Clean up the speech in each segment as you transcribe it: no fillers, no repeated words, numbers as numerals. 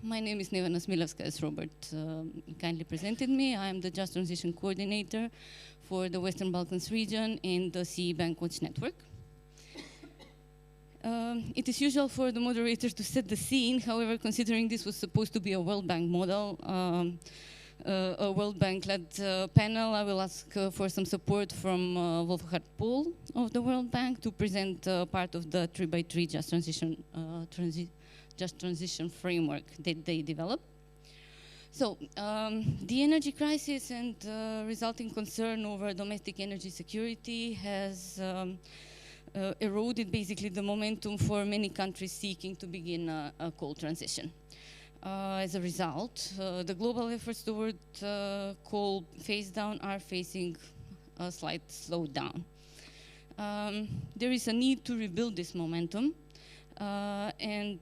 My name is Nevena Smilovska, as Robert kindly presented me. I am the Just Transition Coordinator for the Western Balkans region in the CE Bank Watch Network. It is usual for the moderator to set the scene. However, considering this was supposed to be a World Bank model, a World Bank-led panel, I will ask for some support from Wolfhart Pohl of the World Bank to present part of the 3x3 Just Transition framework that they developed. So, the energy crisis and resulting concern over domestic energy security has eroded basically the momentum for many countries seeking to begin a coal transition. As a result, the global efforts toward coal phase down are facing a slight slowdown. There is a need to rebuild this momentum and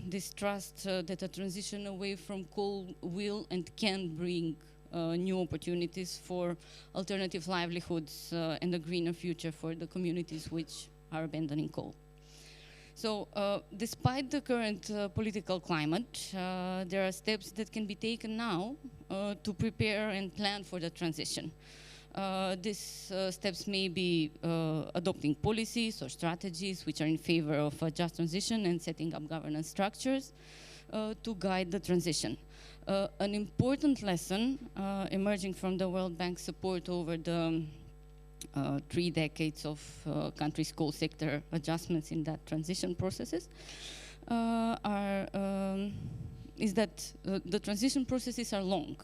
this trust that a transition away from coal will and can bring new opportunities for alternative livelihoods and a greener future for the communities which are abandoning coal. So, despite the current political climate, there are steps that can be taken now to prepare and plan for the transition. These steps may be adopting policies or strategies which are in favor of a just transition and setting up governance structures to guide the transition. An important lesson emerging from the World Bank support over the 3 decades of countries' coal sector adjustments in that transition processes is that the transition processes are long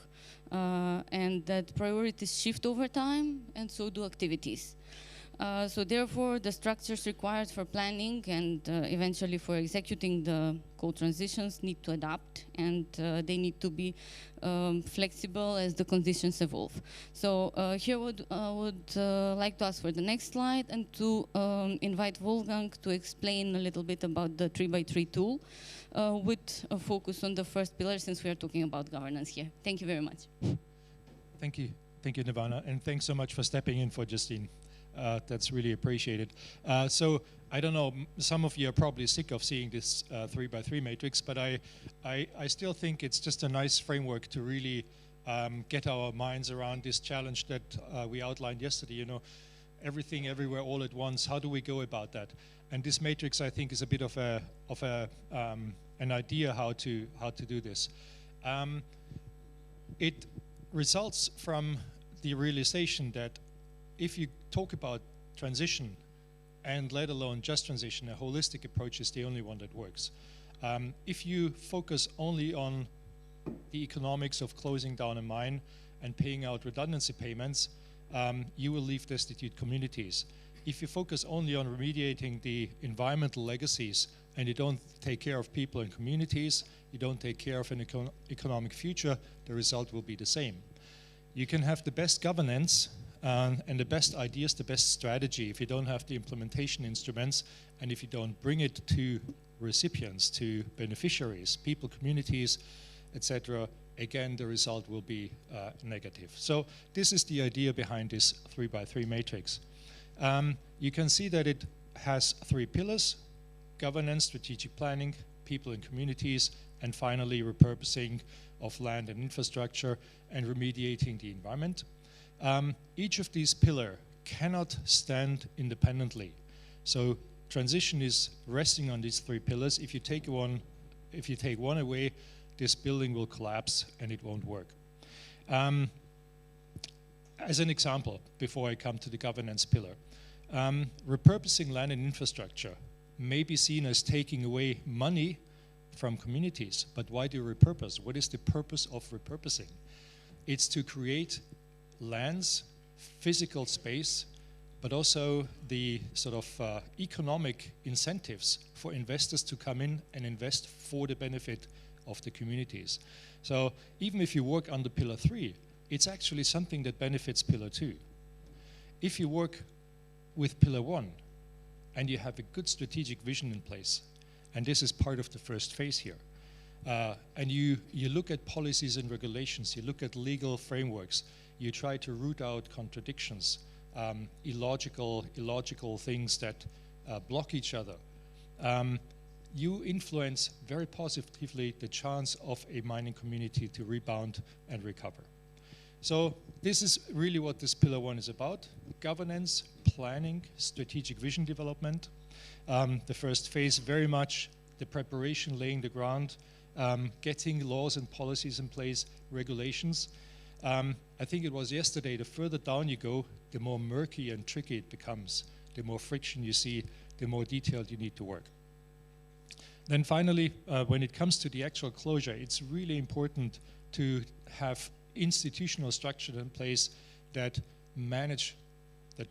and that priorities shift over time, and so do activities. So therefore, the structures required for planning and eventually for executing the coal transitions need to adapt, and they need to be flexible as the conditions evolve. So here I would like to ask for the next slide and to invite Wolfgang to explain a little bit about the 3x3 tool with a focus on the first pillar, since we are talking about governance here. Thank you very much. Thank you, Nevena, and thanks so much for stepping in for Justine. That's really appreciated. So I don't know, some of you are probably sick of seeing this 3x3 matrix, but I still think it's just a nice framework to really get our minds around this challenge that we outlined yesterday. You know, everything, everywhere, all at once. How do we go about that? And this matrix, I think, is a bit of an idea how to do this. It results from the realization that if you talk about transition, and let alone just transition, a holistic approach is the only one that works. If you focus only on the economics of closing down a mine and paying out redundancy payments, you will leave destitute communities. If you focus only on remediating the environmental legacies and you don't take care of people and communities, you don't take care of an economic future, the result will be the same. You can have the best governance and the best ideas, the best strategy, if you don't have the implementation instruments and if you don't bring it to recipients, to beneficiaries, people, communities, etc., again, the result will be negative. So this is the idea behind this 3x3 matrix. You can see that it has 3 pillars: governance, strategic planning, people and communities, and finally repurposing of land and infrastructure and remediating the environment. Each of these pillars cannot stand independently. So transition is resting on these 3 pillars. If you take one away, this building will collapse and it won't work. As an example, before I come to the governance pillar, repurposing land and infrastructure may be seen as taking away money from communities, but why do you repurpose? What is the purpose of repurposing? It's to create lands, physical space, but also the sort of economic incentives for investors to come in and invest for the benefit of the communities. So even if you work under pillar 3, it's actually something that benefits pillar 2. If you work with pillar 1 and you have a good strategic vision in place, and this is part of the first phase here, and you look at policies and regulations, you look at legal frameworks, you try to root out contradictions, illogical things that block each other, you influence very positively the chance of a mining community to rebound and recover. So this is really what this pillar 1 is about: governance, planning, strategic vision development. The first phase, very much the preparation, laying the ground, getting laws and policies in place, regulations. I think it was yesterday, the further down you go, the more murky and tricky it becomes. The more friction you see, the more detailed you need to work. Then finally, when it comes to the actual closure, it's really important to have institutional structure in place that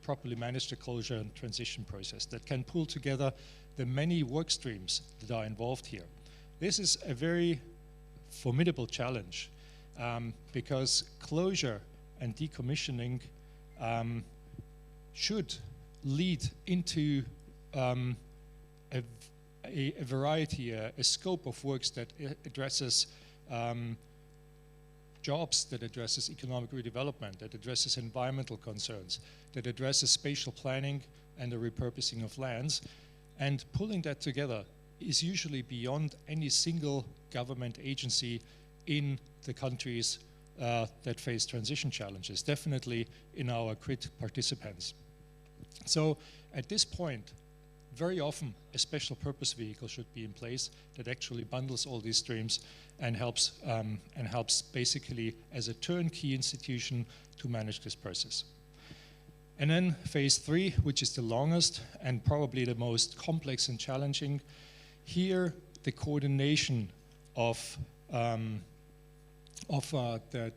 properly manage the closure and transition process, that can pull together the many work streams that are involved here. This is a very formidable challenge because closure and decommissioning should lead into a variety, a scope of works that addresses jobs, that addresses economic redevelopment, that addresses environmental concerns, that addresses spatial planning and the repurposing of lands. And pulling that together is usually beyond any single government agency in the countries that face transition challenges, definitely in our CRIT participants. So at this point, very often a special purpose vehicle should be in place that actually bundles all these streams and helps basically as a turnkey institution to manage this process. And then phase 3, which is the longest and probably the most complex and challenging. Here, the coordination of the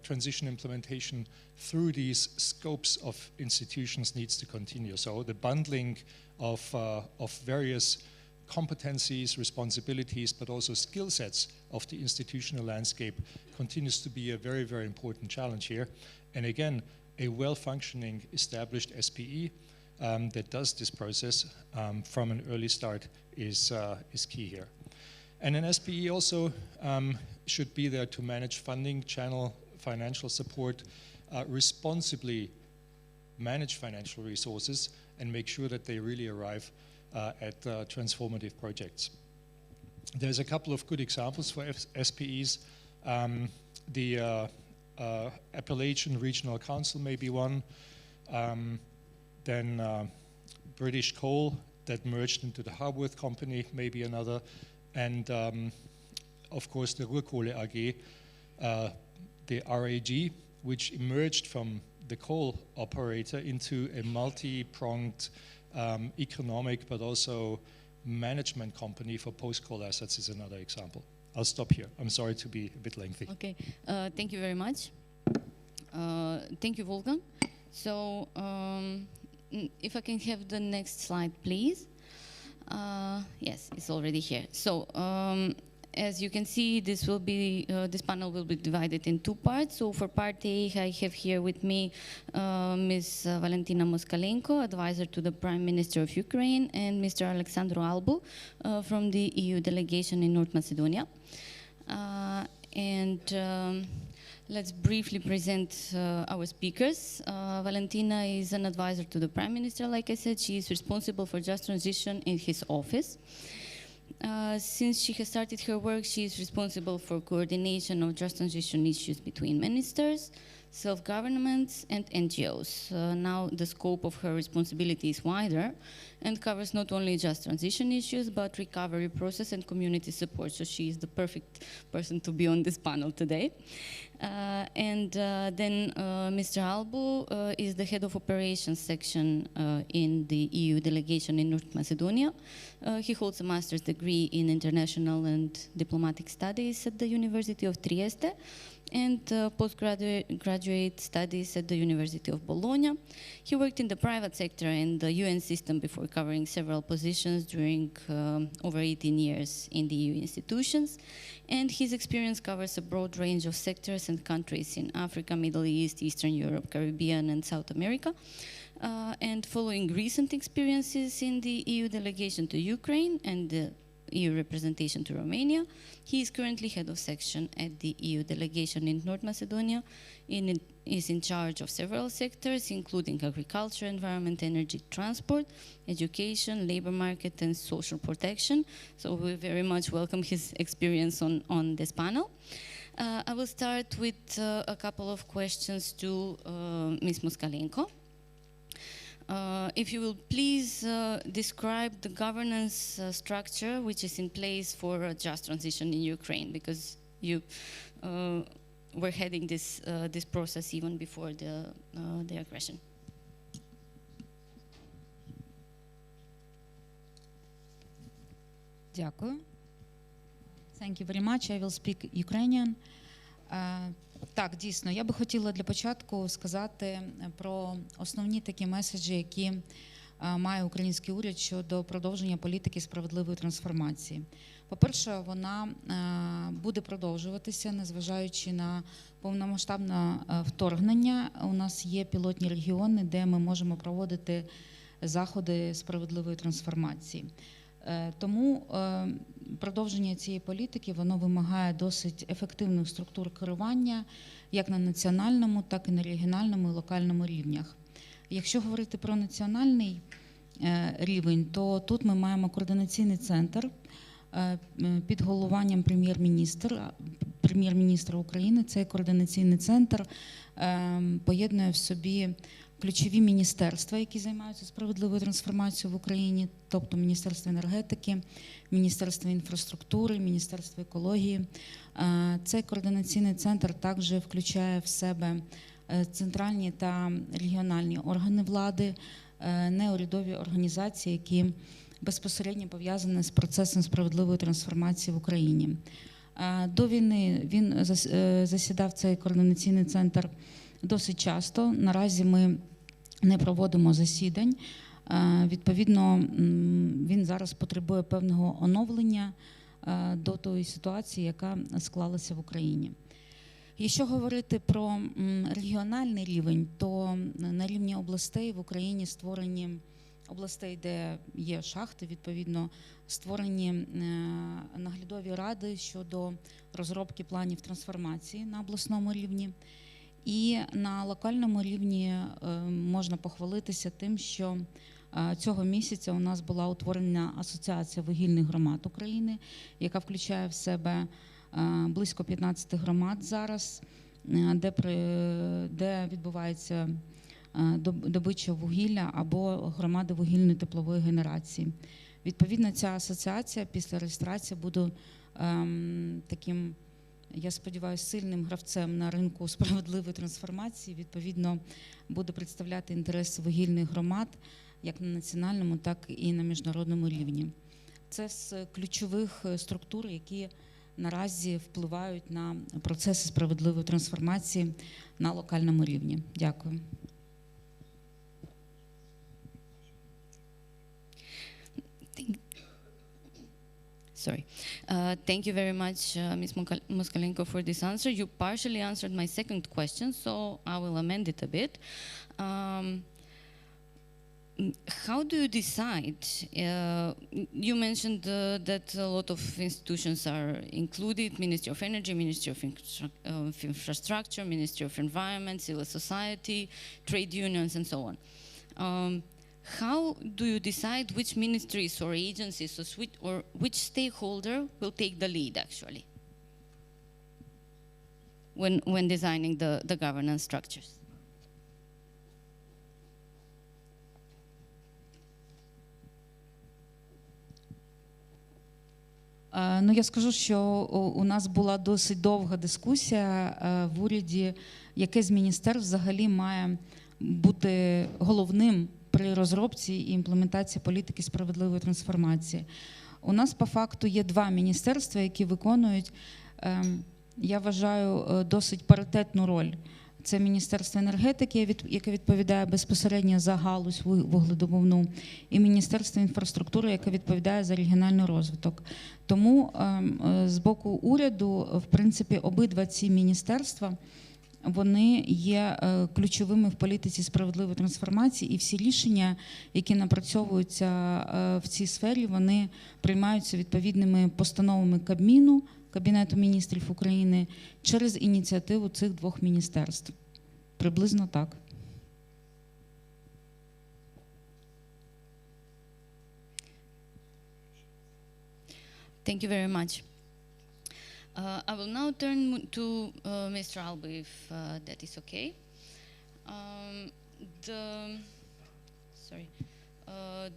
transition implementation through these scopes of institutions needs to continue. So the bundling of various competencies, responsibilities, but also skill sets of the institutional landscape continues to be a very, very important challenge here. And again, a well-functioning, established SPE that does this process from an early start is key here. And an SPE also should be there to manage funding, channel financial support, responsibly manage financial resources, and make sure that they really arrive at transformative projects. There's a couple of good examples for SPEs. The Appalachian Regional Council may be one. Then British Coal that merged into the Harworth Company may be another. And of course the Ruhrkohle AG, the RAG, which emerged from the coal operator into a multi-pronged economic but also management company for post-coal assets is another example. I'll stop here. I'm sorry to be a bit lengthy. Okay, thank you very much. Thank you, Wolfgang. So if I can have the next slide, please. Yes, it's already here. So as you can see, this panel will be divided in 2 parts. So for part A, I have here with me Ms. Valentyna Moskalenko, advisor to the Prime Minister of Ukraine, and Mr. Alexandru Albu from the EU delegation in North Macedonia. Let's briefly present our speakers. Valentyna is an advisor to the Prime Minister, like I said. She is responsible for just transition in his office. Since she has started her work, she is responsible for coordination of just transition issues between ministers, self-governments, and NGOs. Now the scope of her responsibility is wider and covers not only just transition issues, but recovery process and community support. So she is the perfect person to be on this panel today. Then Mr. Albu is the head of operations section in the EU delegation in North Macedonia. He holds a master's degree in international and diplomatic studies at the University of Trieste and postgraduate studies at the University of Bologna. He worked in the private sector and the UN system before covering several positions during over 18 years in the EU institutions. And his experience covers a broad range of sectors and countries in Africa, Middle East, Eastern Europe, Caribbean, and South America. And following recent experiences in the EU delegation to Ukraine and the EU representation to Romania. He is currently head of section at the EU delegation in North Macedonia. Is in charge of several sectors, including agriculture, environment, energy, transport, education, labor market, and social protection. So we very much welcome his experience on this panel. I will start with a couple of questions to Ms. Moskalenko. If you will please describe the governance structure which is in place for a just transition in Ukraine, because you were heading this process even before the aggression. Дякую. Thank you very much. I will speak Ukrainian. Так, дійсно, я би хотіла для початку сказати про основні такі меседжі, які має український уряд щодо продовження політики справедливої трансформації. По-перше, вона буде продовжуватися, незважаючи на повномасштабне вторгнення. У нас є пілотні регіони, де ми можемо проводити заходи справедливої трансформації. Тому продовження цієї політики, воно вимагає досить ефективних структур керування як на національному, так і на регіональному і локальному рівнях. Якщо говорити про національний рівень, то тут ми маємо координаційний центр під головуванням прем'єр-міністра України. Цей координаційний центр поєднує в собі ключові міністерства, які займаються справедливою трансформацією в Україні, тобто Міністерство енергетики, Міністерство інфраструктури, Міністерство екології. Цей координаційний центр також включає в себе центральні та регіональні органи влади, неурядові організації, які безпосередньо пов'язані з процесом справедливої трансформації в Україні. До війни він засідав цей координаційний центр досить часто. Наразі ми не проводимо засідань. Відповідно, він зараз потребує певного оновлення до тої ситуації, яка склалася в Україні. Якщо говорити про регіональний рівень, то на рівні областей в Україні створені областей, де є шахти, відповідно, створені наглядові ради щодо розробки планів трансформації на обласному рівні. І на локальному рівні можна похвалитися тим, що цього місяця у нас була утворена Асоціація вугільних громад України, яка включає в себе близько 15 громад зараз, де відбувається добича вугілля або громади вугільної теплової генерації. Відповідно, ця асоціація після реєстрації буде таким, я сподіваюся, сильним гравцем на ринку справедливої трансформації, відповідно, буде представляти інтереси вугільних громад як на національному, так і на міжнародному рівні. Це з ключових структур, які наразі впливають на процеси справедливої трансформації на локальному рівні. Дякую. Sorry. Thank you very much, Ms. Moskalenko, for this answer. You partially answered my second question, so I will amend it a bit. How do you decide? You mentioned that a lot of institutions are included: Ministry of Energy, Ministry of Infrastructure, Ministry of Environment, Civil Society, trade unions, and so on. How do you decide which ministries or agencies or which stakeholder will take the lead, actually, when designing the governance structures? Ну, я скажу, що у нас була досить довга дискусія в уряді, яке з міністерств взагалі має бути головним при розробці і імплементації політики справедливої трансформації. У нас по факту є два міністерства, які виконують, я вважаю, досить паритетну роль. Це Міністерство енергетики, яке відповідає безпосередньо за галузь вугледобувну, і Міністерство інфраструктури, яке відповідає за регіональний розвиток. Тому з боку уряду, в принципі, обидва ці міністерства, вони є ключовими в політиці справедливої трансформації, і всі рішення, які напрацьовуються в цій сфері, вони приймаються відповідними постановами Кабміну, Кабінету міністрів України, через ініціативу цих двох міністерств. Приблизно так. Thank you very much. I will now turn to Mr. Albu, if that is okay.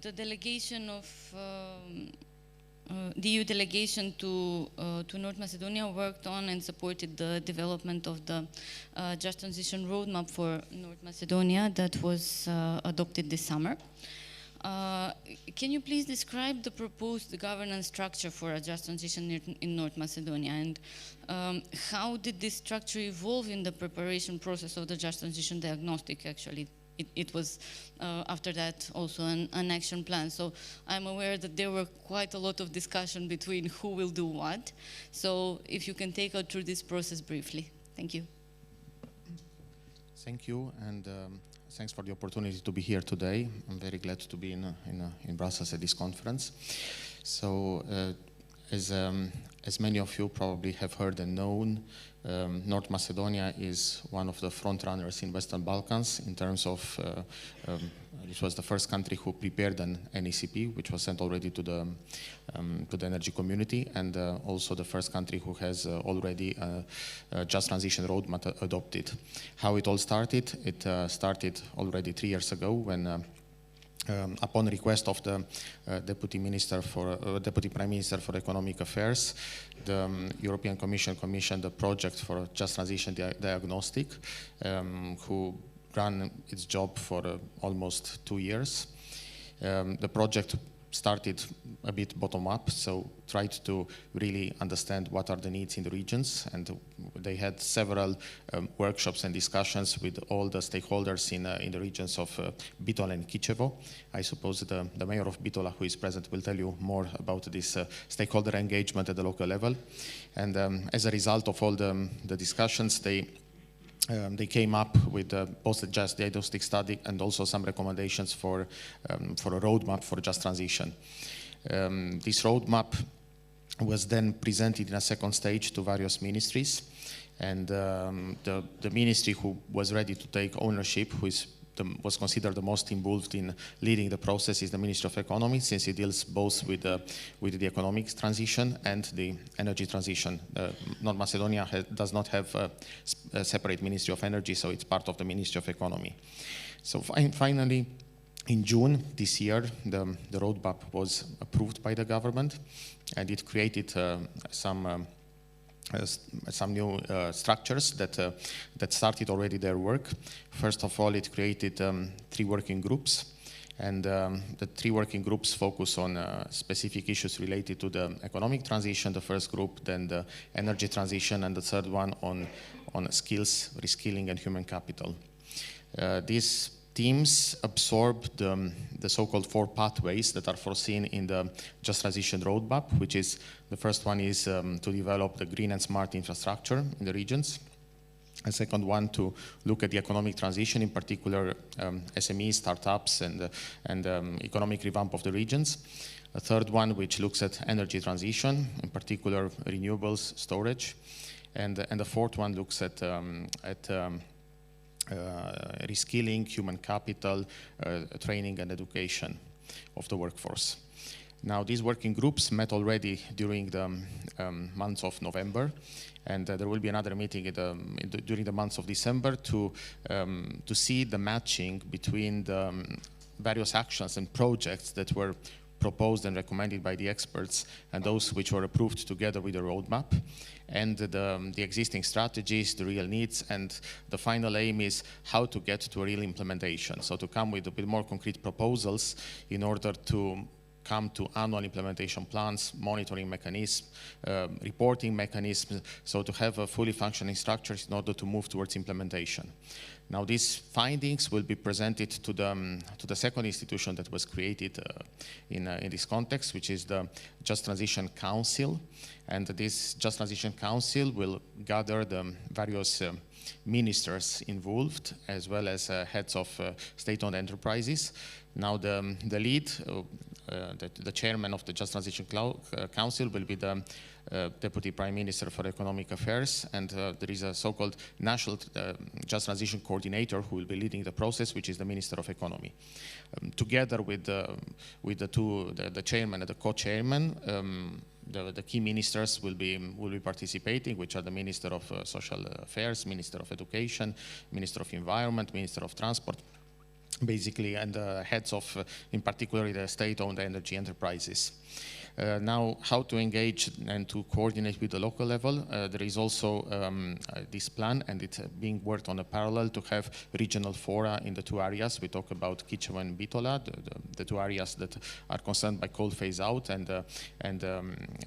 The delegation of the EU delegation to North Macedonia worked on and supported the development of the Just Transition Roadmap for North Macedonia that was adopted this summer. Can you please describe the proposed governance structure for a just transition in North Macedonia, and how did this structure evolve in the preparation process of the just transition diagnostic? Actually, it was after that also an action plan. So I'm aware that there were quite a lot of discussion between who will do what. So if you can take us through this process briefly. Thank you. Thank you, and thanks for the opportunity to be here today. I'm very glad to be in Brussels at this conference. So, as many of you probably have heard and known, North Macedonia is one of the front runners in Western Balkans in terms of, it was the first country who prepared an NECP, which was sent already to the energy community, and also the first country who has already a just transition roadmap adopted. How it all started? It started already 3 years ago when upon request of the Deputy Prime Minister for Economic Affairs, the European Commission commissioned a project for just transition diagnostic, who ran its job for almost 2 years. The project started a bit bottom-up, so tried to really understand what are the needs in the regions, and they had several workshops and discussions with all the stakeholders in the regions of Bitola and Kičevo. I suppose the mayor of Bitola, who is present, will tell you more about this stakeholder engagement at the local level. And as a result of all the discussions, they came up with both a just diagnostic study and also some recommendations for a roadmap for just transition. This roadmap was then presented in a second stage to various ministries, and the ministry who was ready to take ownership, who was considered the most involved in leading the process, is the Ministry of Economy, since it deals both with the economic transition and the energy transition. North Macedonia does not have a separate Ministry of Energy, so it's part of the Ministry of Economy. So finally, in June this year, the roadmap was approved by the government, and it created some new structures that started already their work. Then of all, it created 3 working groups, and the 3 working groups focus on specific issues related to the economic transition, the first group, then the energy transition, and the third one on skills, reskilling, and human capital. These teams absorb the so-called 4 pathways that are foreseen in the Just Transition Roadmap, which is, the first one is to develop the green and smart infrastructure in the regions. A second one, to look at the economic transition, in particular SMEs, startups, and economic revamp of the regions. A third one, which looks at energy transition, in particular renewables, storage. And the fourth one looks at reskilling, human capital, training and education of the workforce. Now, these working groups met already during the month of November, and there will be another meeting during the month of December to see the matching between the various actions and projects that were proposed and recommended by the experts and those which were approved together with the roadmap, and the existing strategies, the real needs, and the final aim is how to get to a real implementation. So to come with more concrete proposals in order to come to annual implementation plans, monitoring mechanisms, reporting mechanisms, so to have a fully functioning structures in order to move towards implementation. Now, these findings will be presented to the second institution that was created in this context, which is the Just Transition Council. And this Just Transition Council will gather the various ministers involved, as well as heads of state-owned enterprises. Now, the lead, the chairman of the Just Transition Council will be the Deputy Prime Minister for Economic Affairs, and there is a so-called National Just Transition Coordinator who will be leading the process, which is the Minister of Economy. Together with the chairman and the co-chairman, the key ministers will be participating, which are the Minister of Social Affairs, Minister of Education, Minister of Environment, Minister of Transport, basically, and heads of, in particular, the state-owned energy enterprises. Now, how to engage and to coordinate with the local level. There is also this plan, and it's being worked on a parallel to have regional fora in the two areas. We talk about Kelemen and Bitola, the two areas that are concerned by coal phase out, and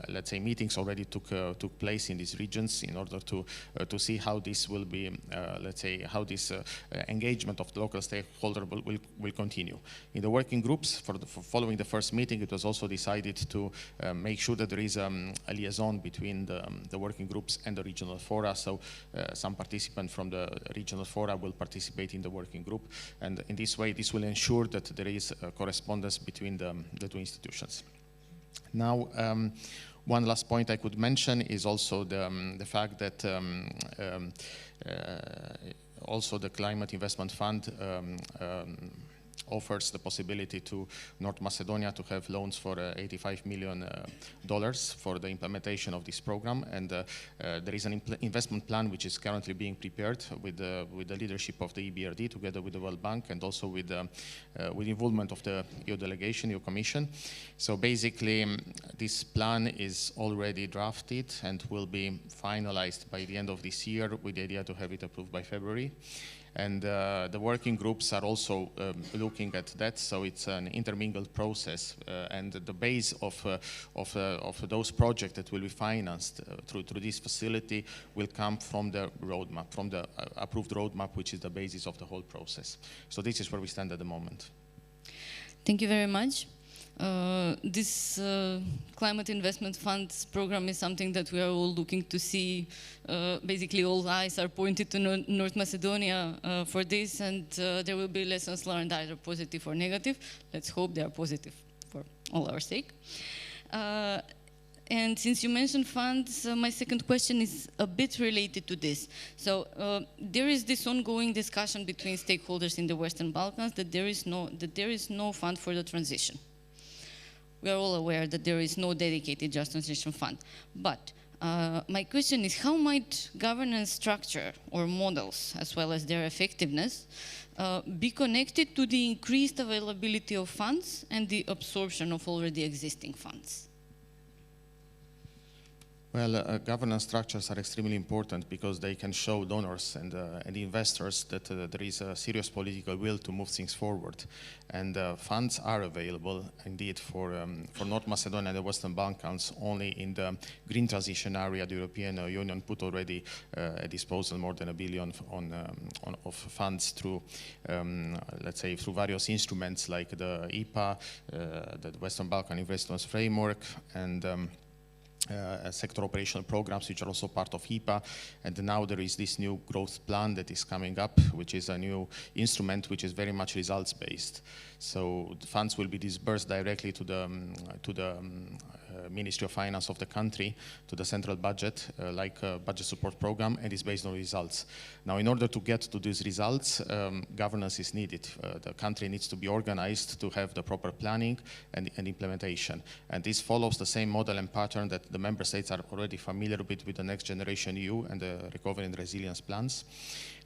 let's say meetings already took place in these regions in order to see how this will be, let's say, how this engagement of the local stakeholder will continue. In the working groups, following the first meeting, it was also decided to make sure that there is a liaison between the working groups and the regional fora. So some participants from the regional fora will participate in the working group. And in this way, this will ensure that there is a correspondence between the two institutions. Now, one last point I could mention is also the fact that also the Climate Investment Fund offers the possibility to North Macedonia to have loans for $85 million for the implementation of this program, and there is an investment plan which is currently being prepared with the leadership of the EBRD together with the World Bank, and also with involvement of the EU Delegation, EU Commission. So basically, this plan is already drafted and will be finalized by the end of this year, with the idea to have it approved by February. And the working groups are also looking at that, so it's an intermingled process. And the base of those projects that will be financed through this facility will come from the roadmap, from the approved roadmap, which is the basis of the whole process. So this is where we stand at the moment. Thank you very much. This Climate Investment Funds program is something that we are all looking to see. Basically, all eyes are pointed to North Macedonia for this, and there will be lessons learned, either positive or negative. Let's hope they are positive for all our sake. And since you mentioned funds, my second question is a bit related to this. So there is this ongoing discussion between stakeholders in the Western Balkans that there is no fund for the transition. We are all aware that there is no dedicated Just Transition Fund. But my question is, how might governance structure or models, as well as their effectiveness, be connected to the increased availability of funds and the absorption of already existing funds? Well, governance structures are extremely important because they can show donors and investors that there is a serious political will to move things forward. And funds are available, indeed, for North Macedonia and the Western Balkans. Only in the green transition area, the European Union put already at disposal more than $1 billion of funds through, let's say, through various instruments like the IPA, the Western Balkan Investments Framework, and sector operational programs, which are also part of IPA. And now there is this new growth plan that is coming up, which is a new instrument which is very much results-based. So the funds will be disbursed directly to the Ministry of Finance of the country, to the central budget, like a budget support program, and is based on results. Now, in order to get to these results, governance is needed. The country needs to be organized to have the proper planning and implementation. And this follows the same model and pattern that the member states are already familiar with the Next Generation EU and the Recovery and Resilience plans.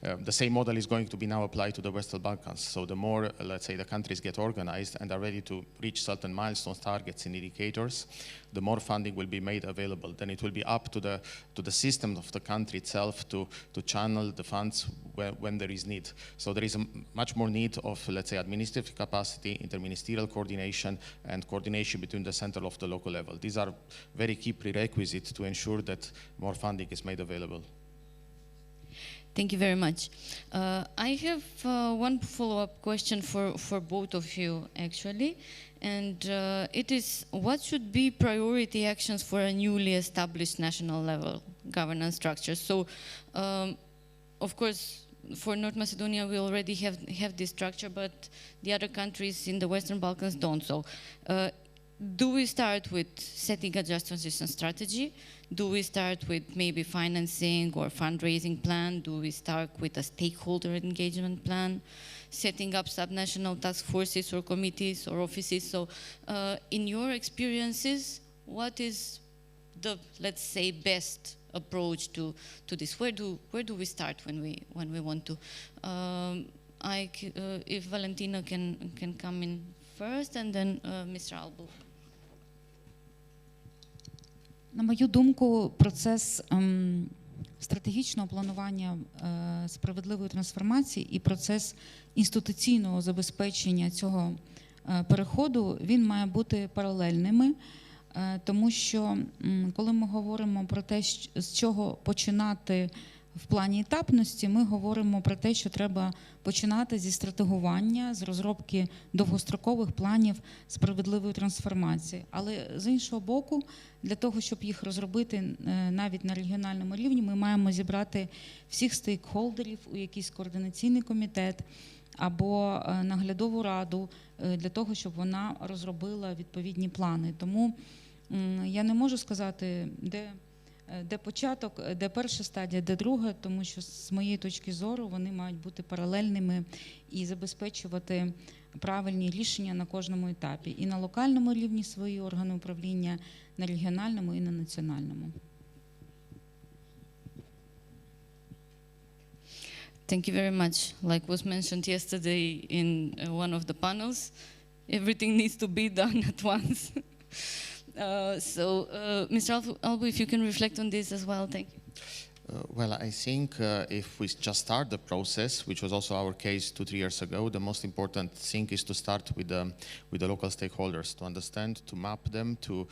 The same model is going to be now applied to the Western Balkans. So the more, let's say, the countries get organized and are ready to reach certain milestones, targets, and indicators, the more funding will be made available. Then it will be up to the system of the country itself to channel the funds when there is need. So there is much more need of, let's say, administrative capacity, interministerial coordination, and coordination between the central of the local level. These are very key prerequisites to ensure that more funding is made available. Thank you very much. I have one follow-up question for both of you, actually. And it is, what should be priority actions for a newly established national level governance structure? So, of course, for North Macedonia, we already have this structure, but the other countries in the Western Balkans don't. So, do we start with setting a just transition strategy? Do we start with maybe financing or fundraising plan? Do we start with a stakeholder engagement plan? Setting up subnational task forces or committees or offices? So in your experiences, what is the, let's say, best approach to this? Where do we start when we want to? If Valentyna can come in first, and then Mr. Albu. На мою думку, процес стратегічного планування справедливої трансформації і процес інституційного забезпечення цього переходу, він має бути паралельними, тому що коли ми говоримо про те, з чого починати в плані етапності, ми говоримо про те, що треба починати зі стратегування, з розробки довгострокових планів справедливої трансформації. Але з іншого боку, для того, щоб їх розробити навіть на регіональному рівні, ми маємо зібрати всіх стейкхолдерів у якийсь координаційний комітет або наглядову раду для того, щоб вона розробила відповідні плани. Тому я не можу сказати, де початок, де перша стадія, де друга, тому що з моєї точки зору вони мають бути паралельними і забезпечувати правильні рішення на кожному етапі. І на локальному рівні свої органи управління, на регіональному і на національному. Thank you very much. Like was mentioned yesterday in one of the panels, everything needs to be done at once. Mr. Albu, if you can reflect on this as well, thank you. Well, I think if we just start the process, which was also our case 2-3 years ago, the most important thing is to start with the local stakeholders, to understand, to map them, to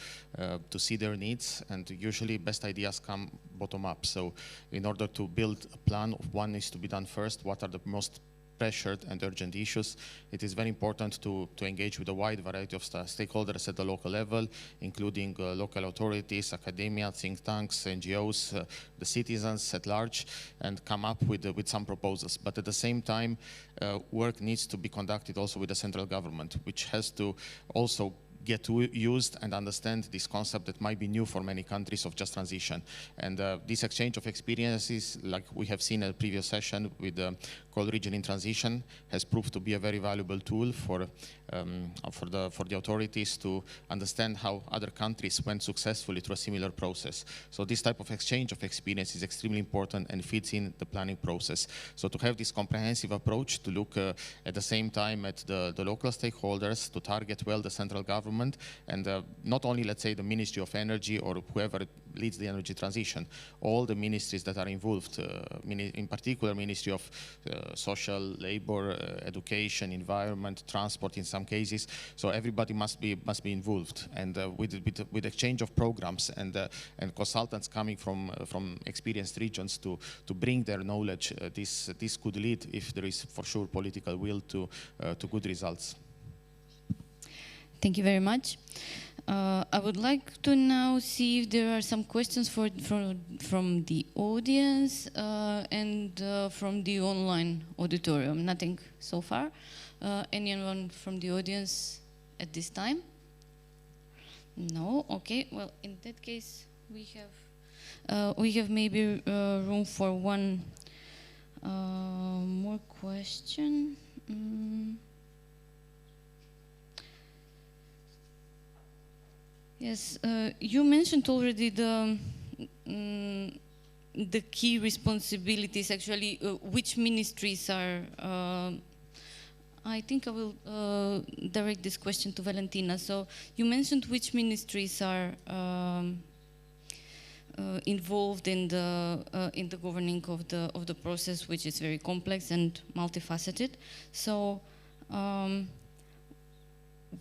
see their needs, and usually best ideas come bottom up. So in order to build a plan, one needs to be done first. What are the most pressured and urgent issues? It is very important to engage with a wide variety of stakeholders at the local level, including local authorities, academia, think tanks, NGOs, the citizens at large, and come up with some proposals. But at the same time, work needs to be conducted also with the central government, which has to also get used and understand this concept that might be new for many countries of just transition. And this exchange of experiences, like we have seen at a previous session with the Cold Region in Transition, has proved to be a very valuable tool for the authorities to understand how other countries went successfully through a similar process. So this type of exchange of experience is extremely important and fits in the planning process. So to have this comprehensive approach, to look at the same time at the local stakeholders, to target well the central government, and not only, let's say, the Ministry of Energy or whoever leads the energy transition, all the ministries that are involved, in particular Ministry of Social, Labor, Education, Environment, Transport in some cases. So everybody must be involved, and with exchange of programs and consultants coming from experienced regions to bring their knowledge, this could lead, if there is for sure political will, to good results. Thank you very much. I would like to now see if there are some questions from the audience and from the online auditorium. Nothing so far. Anyone from the audience at this time? No? Okay. Well, in that case, we have maybe room for one more question. Yes, you mentioned already the key responsibilities, actually, which ministries are, I think I will direct this question to Valentyna. So you mentioned which ministries are involved in the governing of the process, which is very complex and multifaceted. So,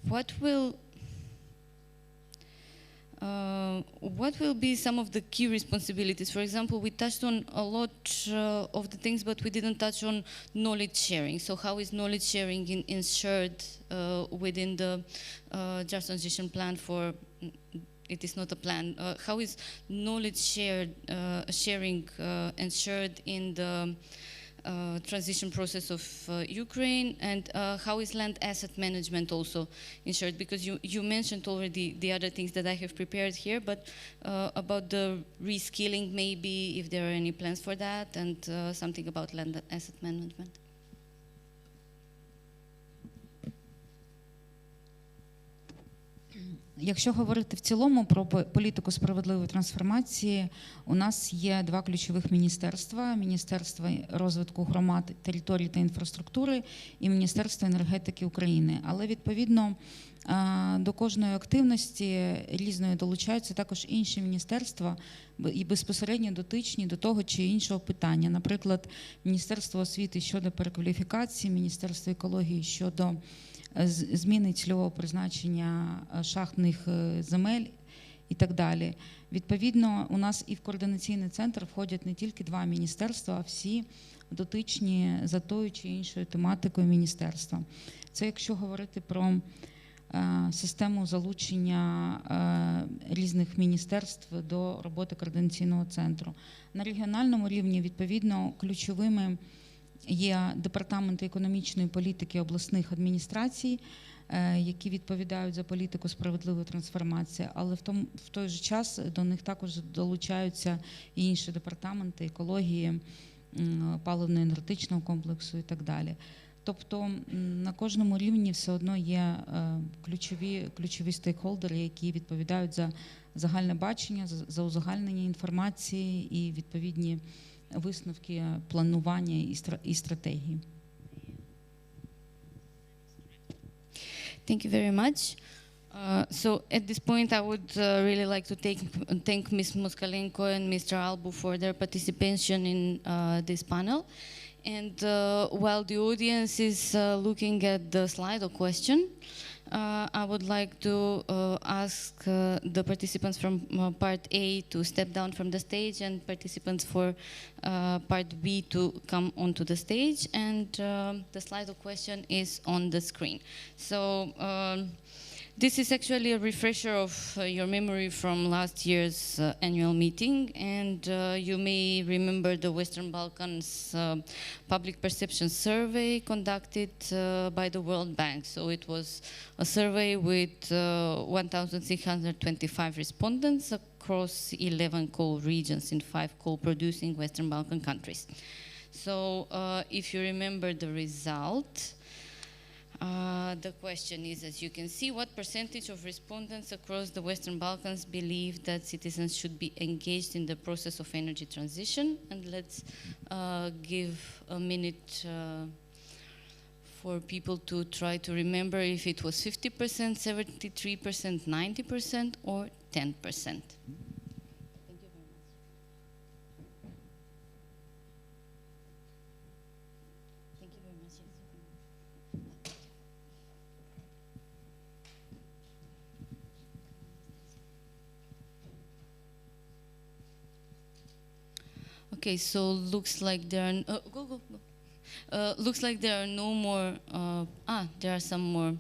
what will be some of the key responsibilities? For example, we touched on a lot of the things, but we didn't touch on knowledge sharing. So how is knowledge sharing ensured within the just transition plan for, it is not a plan, how is knowledge sharing ensured in the transition process of Ukraine, and how is land asset management also ensured? Because you mentioned already the other things that I have prepared here, but about the reskilling, maybe if there are any plans for that, and something about land asset management. Якщо говорити в цілому про політику справедливої трансформації, у нас є два ключових міністерства: Міністерство розвитку громад, територій та інфраструктури і Міністерство енергетики України. Але відповідно до кожної активності різної долучаються також інші міністерства і безпосередньо дотичні до того чи іншого питання. Наприклад, Міністерство освіти щодо перекваліфікації, Міністерство екології щодо зміни цільового призначення шахтних земель і так далі. Відповідно, у нас і в координаційний центр входять не тільки два міністерства, а всі дотичні за тою чи іншою тематикою міністерства. Це якщо говорити про систему залучення різних міністерств до роботи координаційного центру. На регіональному рівні, відповідно, ключовими є департаменти економічної політики обласних адміністрацій, які відповідають за політику справедливої трансформації, але в той же час до них також долучаються і інші департаменти екології, паливно-енергетичного комплексу і так далі. Тобто на кожному рівні все одно є ключові стейкхолдери, які відповідають за загальне бачення, за узагальнення інформації і відповідні висновки планування і стратегії. Thank you very much. So at this point, I would really like to thank Ms. Moskalenko and Mr. Albu for their participation in this panel. And while the audience is looking at the slide or question, I would like to ask the participants from part A to step down from the stage, and participants for part B to come onto the stage. And the slide of question is on the screen. So this is actually a refresher of your memory from last year's annual meeting, and you may remember the Western Balkans public perception survey conducted by the World Bank. So it was a survey with 1,625 respondents across 11 coal regions in 5 coal-producing Western Balkan countries. So if you remember the result, the question is, as you can see, what percentage of respondents across the Western Balkans believe that citizens should be engaged in the process of energy transition? And let's give a minute for people to try to remember if it was 50%, 73%, 90%, or 10%. Okay, so looks like there are looks like there are no more. There are some more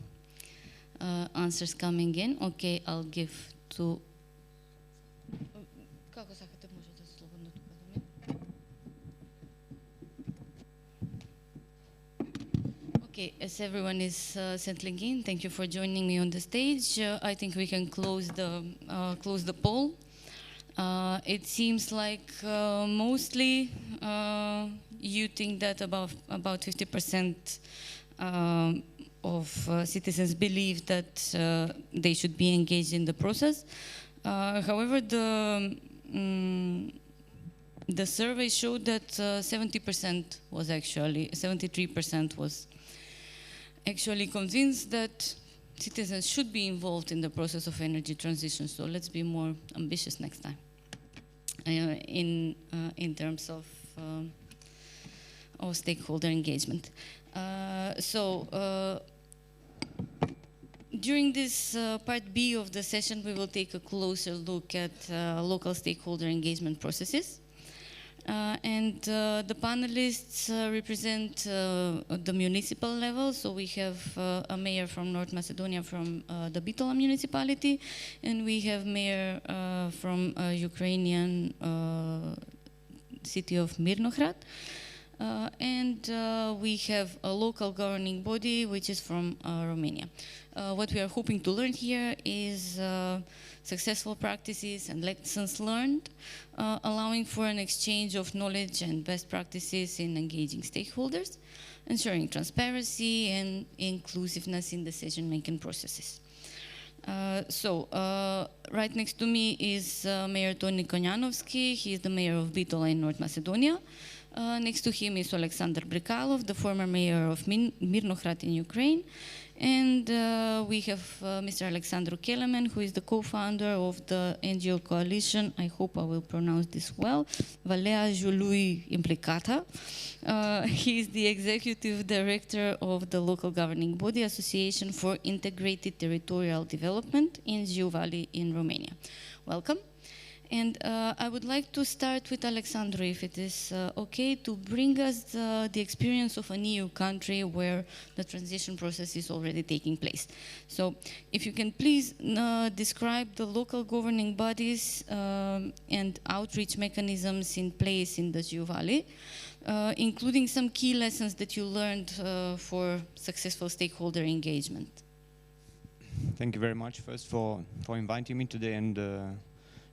answers coming in. Okay, I'll give to. Okay, as everyone is settling in, thank you for joining me on the stage. I think we can close the poll. It seems like mostly you think that about 50% of citizens believe that they should be engaged in the process. However, the survey showed that 73% was actually convinced that citizens should be involved in the process of energy transition. So let's be more ambitious next time. in terms of stakeholder engagement. During this part B of the session, we will take a closer look at local stakeholder engagement processes. The panelists represent the municipal level. So we have a mayor from North Macedonia from the Bitola municipality, and we have mayor from Ukrainian city of Myrnohrad. We have a local governing body, which is from Romania. What we are hoping to learn here is successful practices and lessons learned, allowing for an exchange of knowledge and best practices in engaging stakeholders, ensuring transparency and inclusiveness in decision-making processes. Right next to me is Mayor Toni Konjanovski. He is the mayor of Bitola in North Macedonia. Next to him is Alexandr Brykalov, the former mayor of Myrnohrad in Ukraine. And we have Mr. Alexandru Kelemen, who is the co-founder of the NGO coalition, I hope I will pronounce this well, Valea, Jiului, Implicata. He is the executive director of the local governing body Association for Integrated Territorial Development in Jiului in Romania. Welcome. And I would like to start with Alexandru, if it is okay, to bring us the experience of an EU country where the transition process is already taking place. So if you can please describe the local governing bodies and outreach mechanisms in place in the Jiului, including some key lessons that you learned for successful stakeholder engagement. Thank you very much first for inviting me today and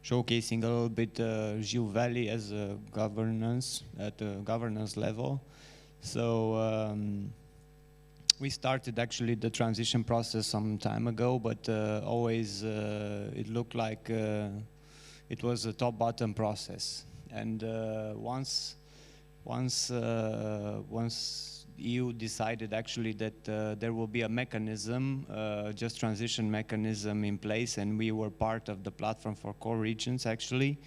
showcasing a little bit Jiului as a governance at a governance level. So we started actually the transition process some time ago, but always it looked like it was a top-bottom process. And once EU decided actually that there will be a mechanism, just transition mechanism in place, and we were part of the platform for core regions actually.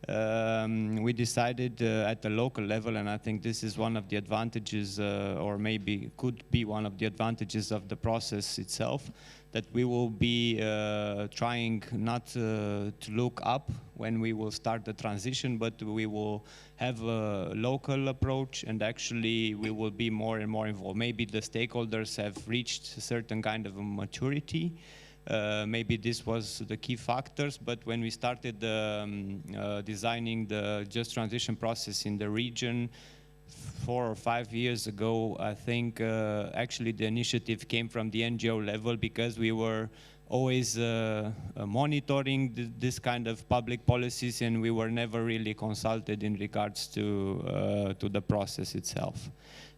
We decided at the local level, and I think this is one of the advantages, or maybe could be one of the advantages of the process itself, that we will be trying not to look up when we will start the transition, but we will have a local approach, and actually we will be more and more involved. Maybe the stakeholders have reached a certain kind of a maturity. Maybe this was the key factors, but when we started designing the just transition process in the region 4 or 5 years ago, I think actually the initiative came from the NGO level, because we were always monitoring this kind of public policies, and we were never really consulted in regards to the process itself.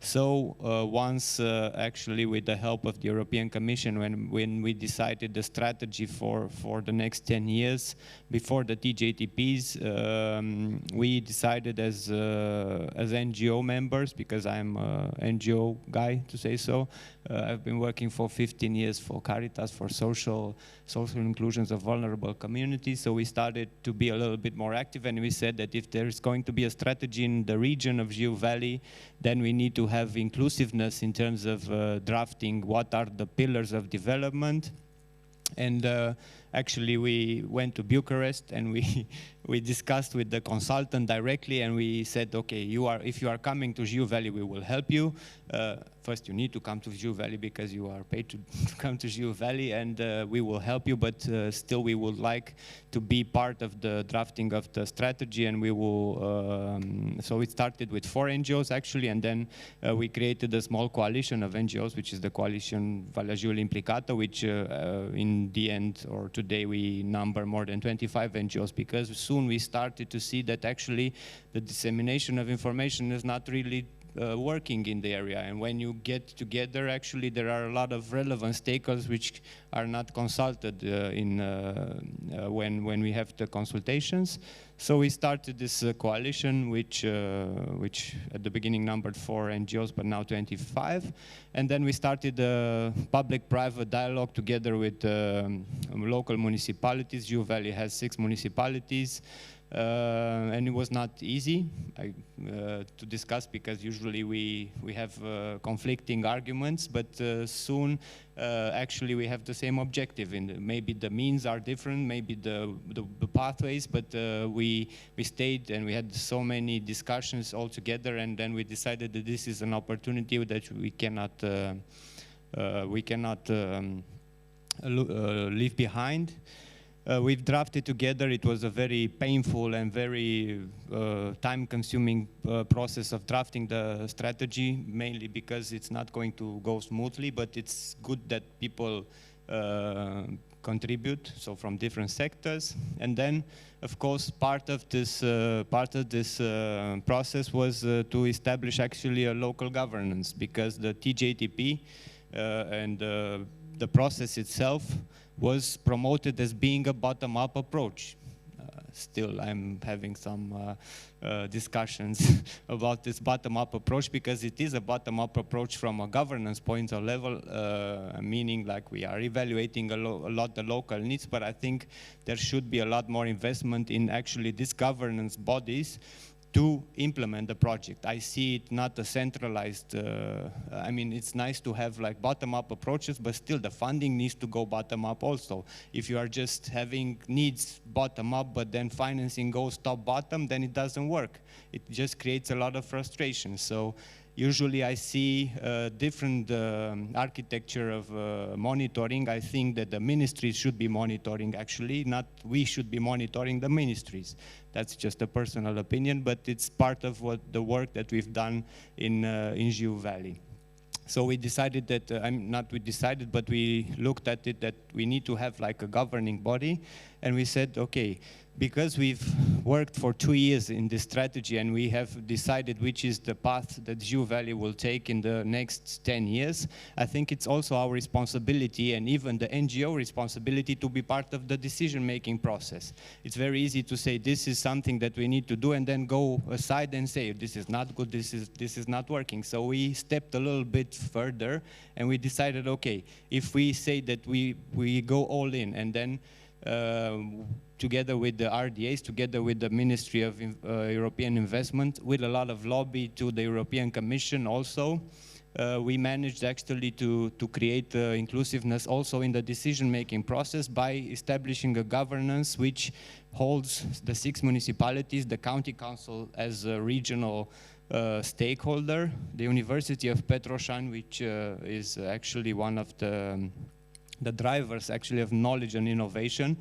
So once actually with the help of the European Commission, when we decided the strategy for the next 10 years before the TJTPs, we decided as NGO members, because I'm an NGO guy to say so, I've been working for 15 years for Caritas, for social inclusions of vulnerable communities. So we started to be a little bit more active, and we said that if there is going to be a strategy in the region of Jiului, then we need to have inclusiveness in terms of drafting what are the pillars of development. And actually we went to Bucharest, and we discussed with the consultant directly, and we said, okay, if you are coming to Jiului, we will help you. First you need to come to Jiului because you are paid to come to Jiului, and we will help you, but still we would like to be part of the drafting of the strategy, and we will, so we started with 4 NGOs actually, and then we created a small coalition of NGOs, which is the coalition Valea, Jiului, Implicata, which in the end, or today, we number more than 25 NGOs, because soon we started to see that actually the dissemination of information is not really working in the area. And when you get together, actually there are a lot of relevant stakeholders which are not consulted when we have the consultations. So we started this coalition, which at the beginning numbered 4 NGOs, but now 25. And then we started a public-private dialogue together with local municipalities. Jiului has 6 municipalities. And it was not easy to discuss, because usually we have conflicting arguments, but soon actually we have the same objective. Maybe the means are different, maybe the pathways, but we stayed and we had so many discussions all together, and then we decided that this is an opportunity that we cannot leave behind. We've drafted together. It was a very painful and very time-consuming process of drafting the strategy, mainly because it's not going to go smoothly, but it's good that people contribute, so from different sectors. And then, of course, part of this process was to establish actually a local governance, because the TJTP and the process itself was promoted as being a bottom-up approach. Still, I'm having some discussions about this bottom-up approach, because it is a bottom-up approach from a governance point of level, meaning like we are evaluating a lot the local needs, but I think there should be a lot more investment in actually these governance bodies to implement the project. I see it not a centralized, I mean, it's nice to have like bottom-up approaches, but still the funding needs to go bottom-up also. If you are just having needs bottom-up, but then financing goes top-bottom, then it doesn't work. It just creates a lot of frustration. So usually I see different architecture of monitoring. I think that the ministries should be monitoring, actually, not we should be monitoring the ministries. That's just a personal opinion, but it's part of the work that we've done in Jiu Valley. So we decided that, not we decided, but we looked at it that we need to have like a governing body, and we said, okay, because we've worked for 2 years in this strategy and we have decided which is the path that Jiu Valley will take in the next 10 years, I think it's also our responsibility and even the NGO responsibility to be part of the decision-making process. It's very easy to say this is something that we need to do and then go aside and say this is not good, this is not working. So we stepped a little bit further and we decided, okay, if we say that we go all in and then together with the RDAs, together with the Ministry of European Investment, with a lot of lobby to the European Commission also, we managed actually to create inclusiveness also in the decision-making process by establishing a governance which holds the 6 municipalities, the county council as a regional stakeholder, the University of Petroșani, which is actually one of the drivers actually of knowledge and innovation,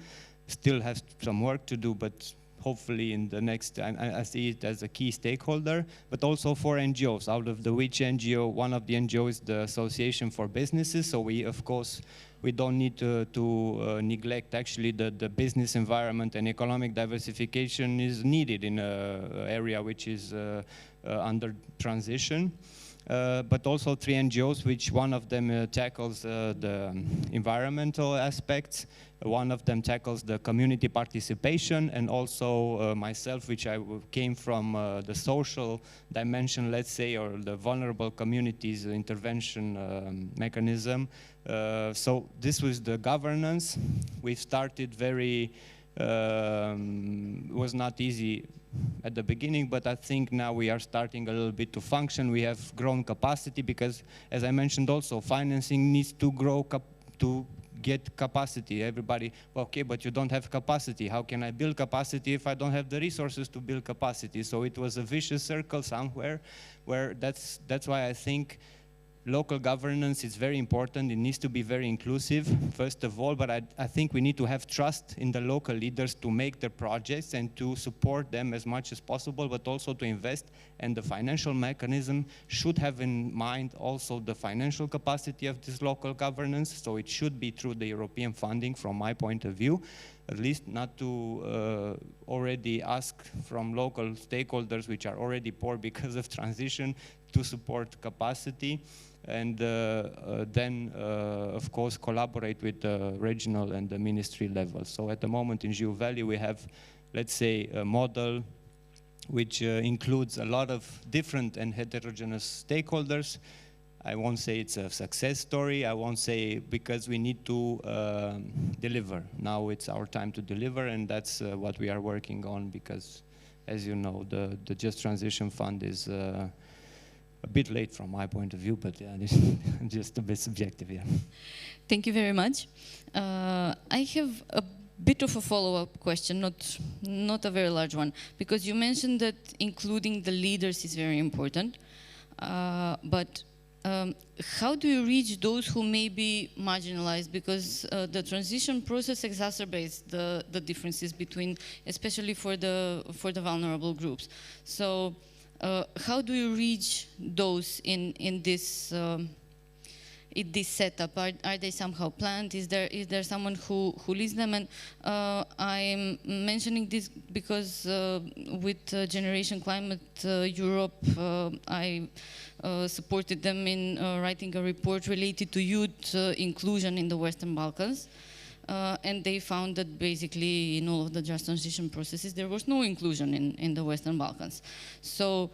still has some work to do, but hopefully in the next, I see it as a key stakeholder, but also 4 NGOs, out of the which NGO, one of the NGOs is the Association for Businesses, so we, of course, we don't need to neglect actually the business environment, and economic diversification is needed in an area which is under transition. But also 3 NGOs, which one of them tackles the environmental aspects, one of them tackles the community participation, and also myself, which I came from the social dimension, let's say, or the vulnerable communities intervention mechanism. So this was the governance. We started very, was not easy at the beginning, but I think now we are starting a little bit to function. We have grown capacity because, as I mentioned also, financing needs to grow to get capacity. Everybody, well, okay, but you don't have capacity. How can I build capacity if I don't have the resources to build capacity? So it was a vicious circle somewhere where that's why I think local governance is very important. It needs to be very inclusive, first of all, but I think we need to have trust in the local leaders to make their projects and to support them as much as possible, but also to invest. And the financial mechanism should have in mind also the financial capacity of this local governance, so it should be through the European funding from my point of view, at least not to already ask from local stakeholders, which are already poor because of transition, to support capacity. And then, of course, collaborate with the regional and the ministry level. So at the moment in Jiu Valley, we have, let's say, a model which includes a lot of different and heterogeneous stakeholders, I won't say it's a success story. I won't say, because we need to deliver. Now it's our time to deliver, and that's what we are working on, because, as you know, the Just Transition Fund is a bit late from my point of view, but yeah, this is just a bit subjective, yeah. Thank you very much. I have a bit of a follow-up question, not a very large one, because you mentioned that including the leaders is very important, but how do you reach those who may be marginalized? Because the transition process exacerbates the differences between, especially for the vulnerable groups. So how do you reach those in this setup? Are they somehow planned? Is there someone who leads them? And I'm mentioning this because with Generation Climate Europe, I supported them in writing a report related to youth inclusion in the Western Balkans. And they found that basically in all of the just transition processes, there was no inclusion in the Western Balkans. So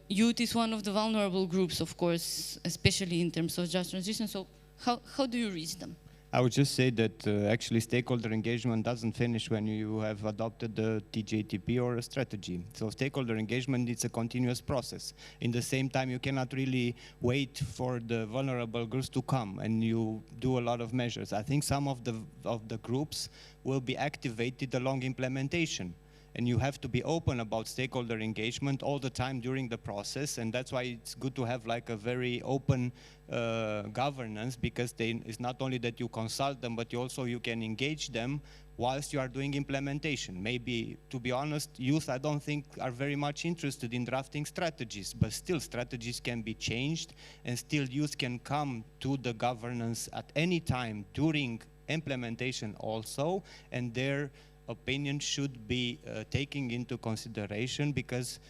youth is one of the vulnerable groups, of course, especially in terms of just transition. So how do you reach them? I would just say that actually stakeholder engagement doesn't finish when you have adopted the TJTP or a strategy. So stakeholder engagement is a continuous process. In the same time, you cannot really wait for the vulnerable groups to come and you do a lot of measures. I think some of the groups will be activated along implementation. And you have to be open about stakeholder engagement all the time during the process, and that's why it's good to have like a very open governance, because it's not only that you consult them, but you can engage them whilst you are doing implementation. Maybe, to be honest, youth I don't think are very much interested in drafting strategies, but still strategies can be changed, and still youth can come to the governance at any time during implementation also, and their opinion should be taken into consideration, because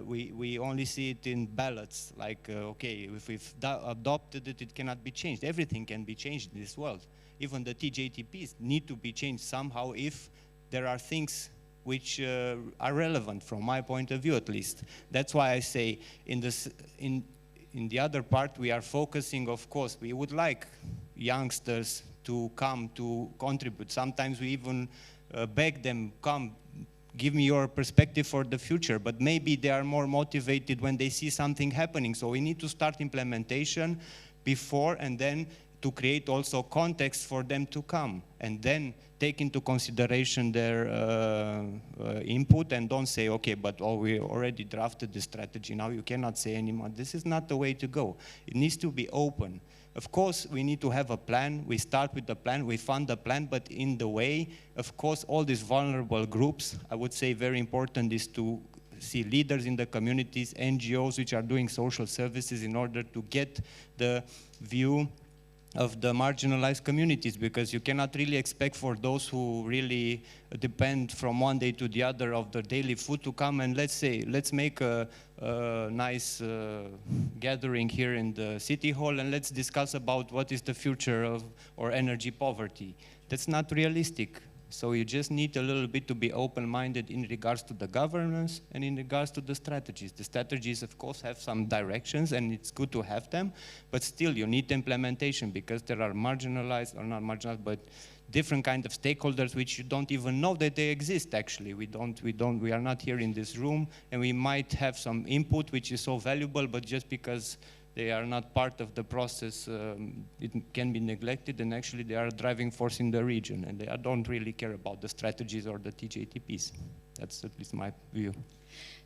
we only see it in ballots, like, okay, if we've adopted it, it cannot be changed. Everything can be changed in this world. Even the TJTPs need to be changed somehow if there are things which are relevant from my point of view, at least. That's why I say in the other part, we are focusing, of course, we would like youngsters to come to contribute. Sometimes we even beg them, come, give me your perspective for the future, but maybe they are more motivated when they see something happening. So we need to start implementation before, and then to create also context for them to come, and then take into consideration their input, and don't say, okay, but we already drafted the strategy, now you cannot say anymore. This is not the way to go. It needs to be open. Of course, we need to have a plan. We start with the plan, we fund the plan, but in the way, of course, all these vulnerable groups, I would say very important is to see leaders in the communities, NGOs which are doing social services, in order to get the view of the marginalized communities, because you cannot really expect for those who really depend from one day to the other of their daily food to come and let's make a nice gathering here in the city hall and let's discuss about what is the future of or energy poverty. That's not realistic. So you just need a little bit to be open-minded in regards to the governance and in regards to the strategies. The strategies, of course, have some directions, and it's good to have them, but still you need implementation, because there are marginalized, or not marginalized, but different kind of stakeholders which you don't even know that they exist, actually. We are not here in this room, and we might have some input which is so valuable, but just because they are not part of the process, it can be neglected, and actually they are a driving force in the region, and they don't really care about the strategies or the TJTPs. That's at least my view.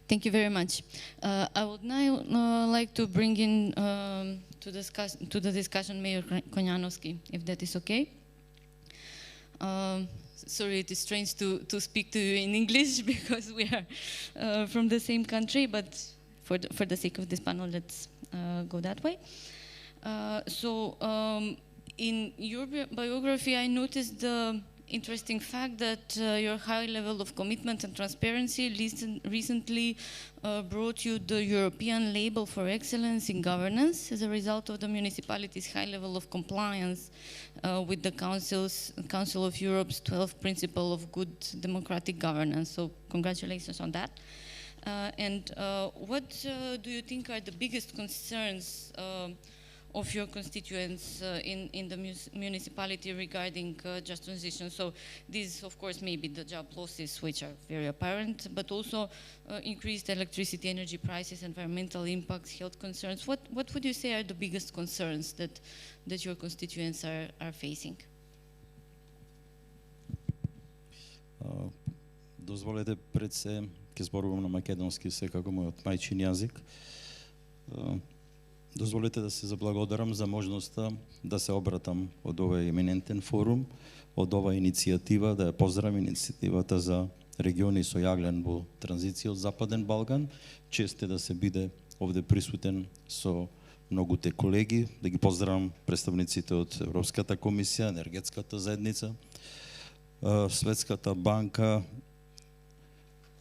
Thank you very much. I would now like to bring in to the discussion Mayor Konjanovski, if that is okay. Sorry, it is strange to speak to you in English because we are from the same country, but for the sake of this panel, let's go that way. In your biography, I noticed the interesting fact that your high level of commitment and transparency recently brought you the European label for excellence in governance as a result of the municipality's high level of compliance with the Council of Europe's 12th principle of good democratic governance. So congratulations on that. What do you think are the biggest concerns of your constituents in the municipality regarding just transition? So these, of course, may be the job losses, which are very apparent, but also increased electricity, energy prices, environmental impacts, health concerns. What would you say are the biggest concerns that your constituents are facing? Дозволете пред се, ке зборувам на македонски секако мојот мајчин јазик. Дозволете да се заблагодарам за можноста да се обратам од овој еминентен форум, од оваа иницијатива, да ја поздравам иницијативата за региони со јаглен во транзиција од Западен Балкан. Чест е да се биде овде присутен со многуте колеги, да ги поздравам представниците од Европската комисија, енергетската заедница, Светската банка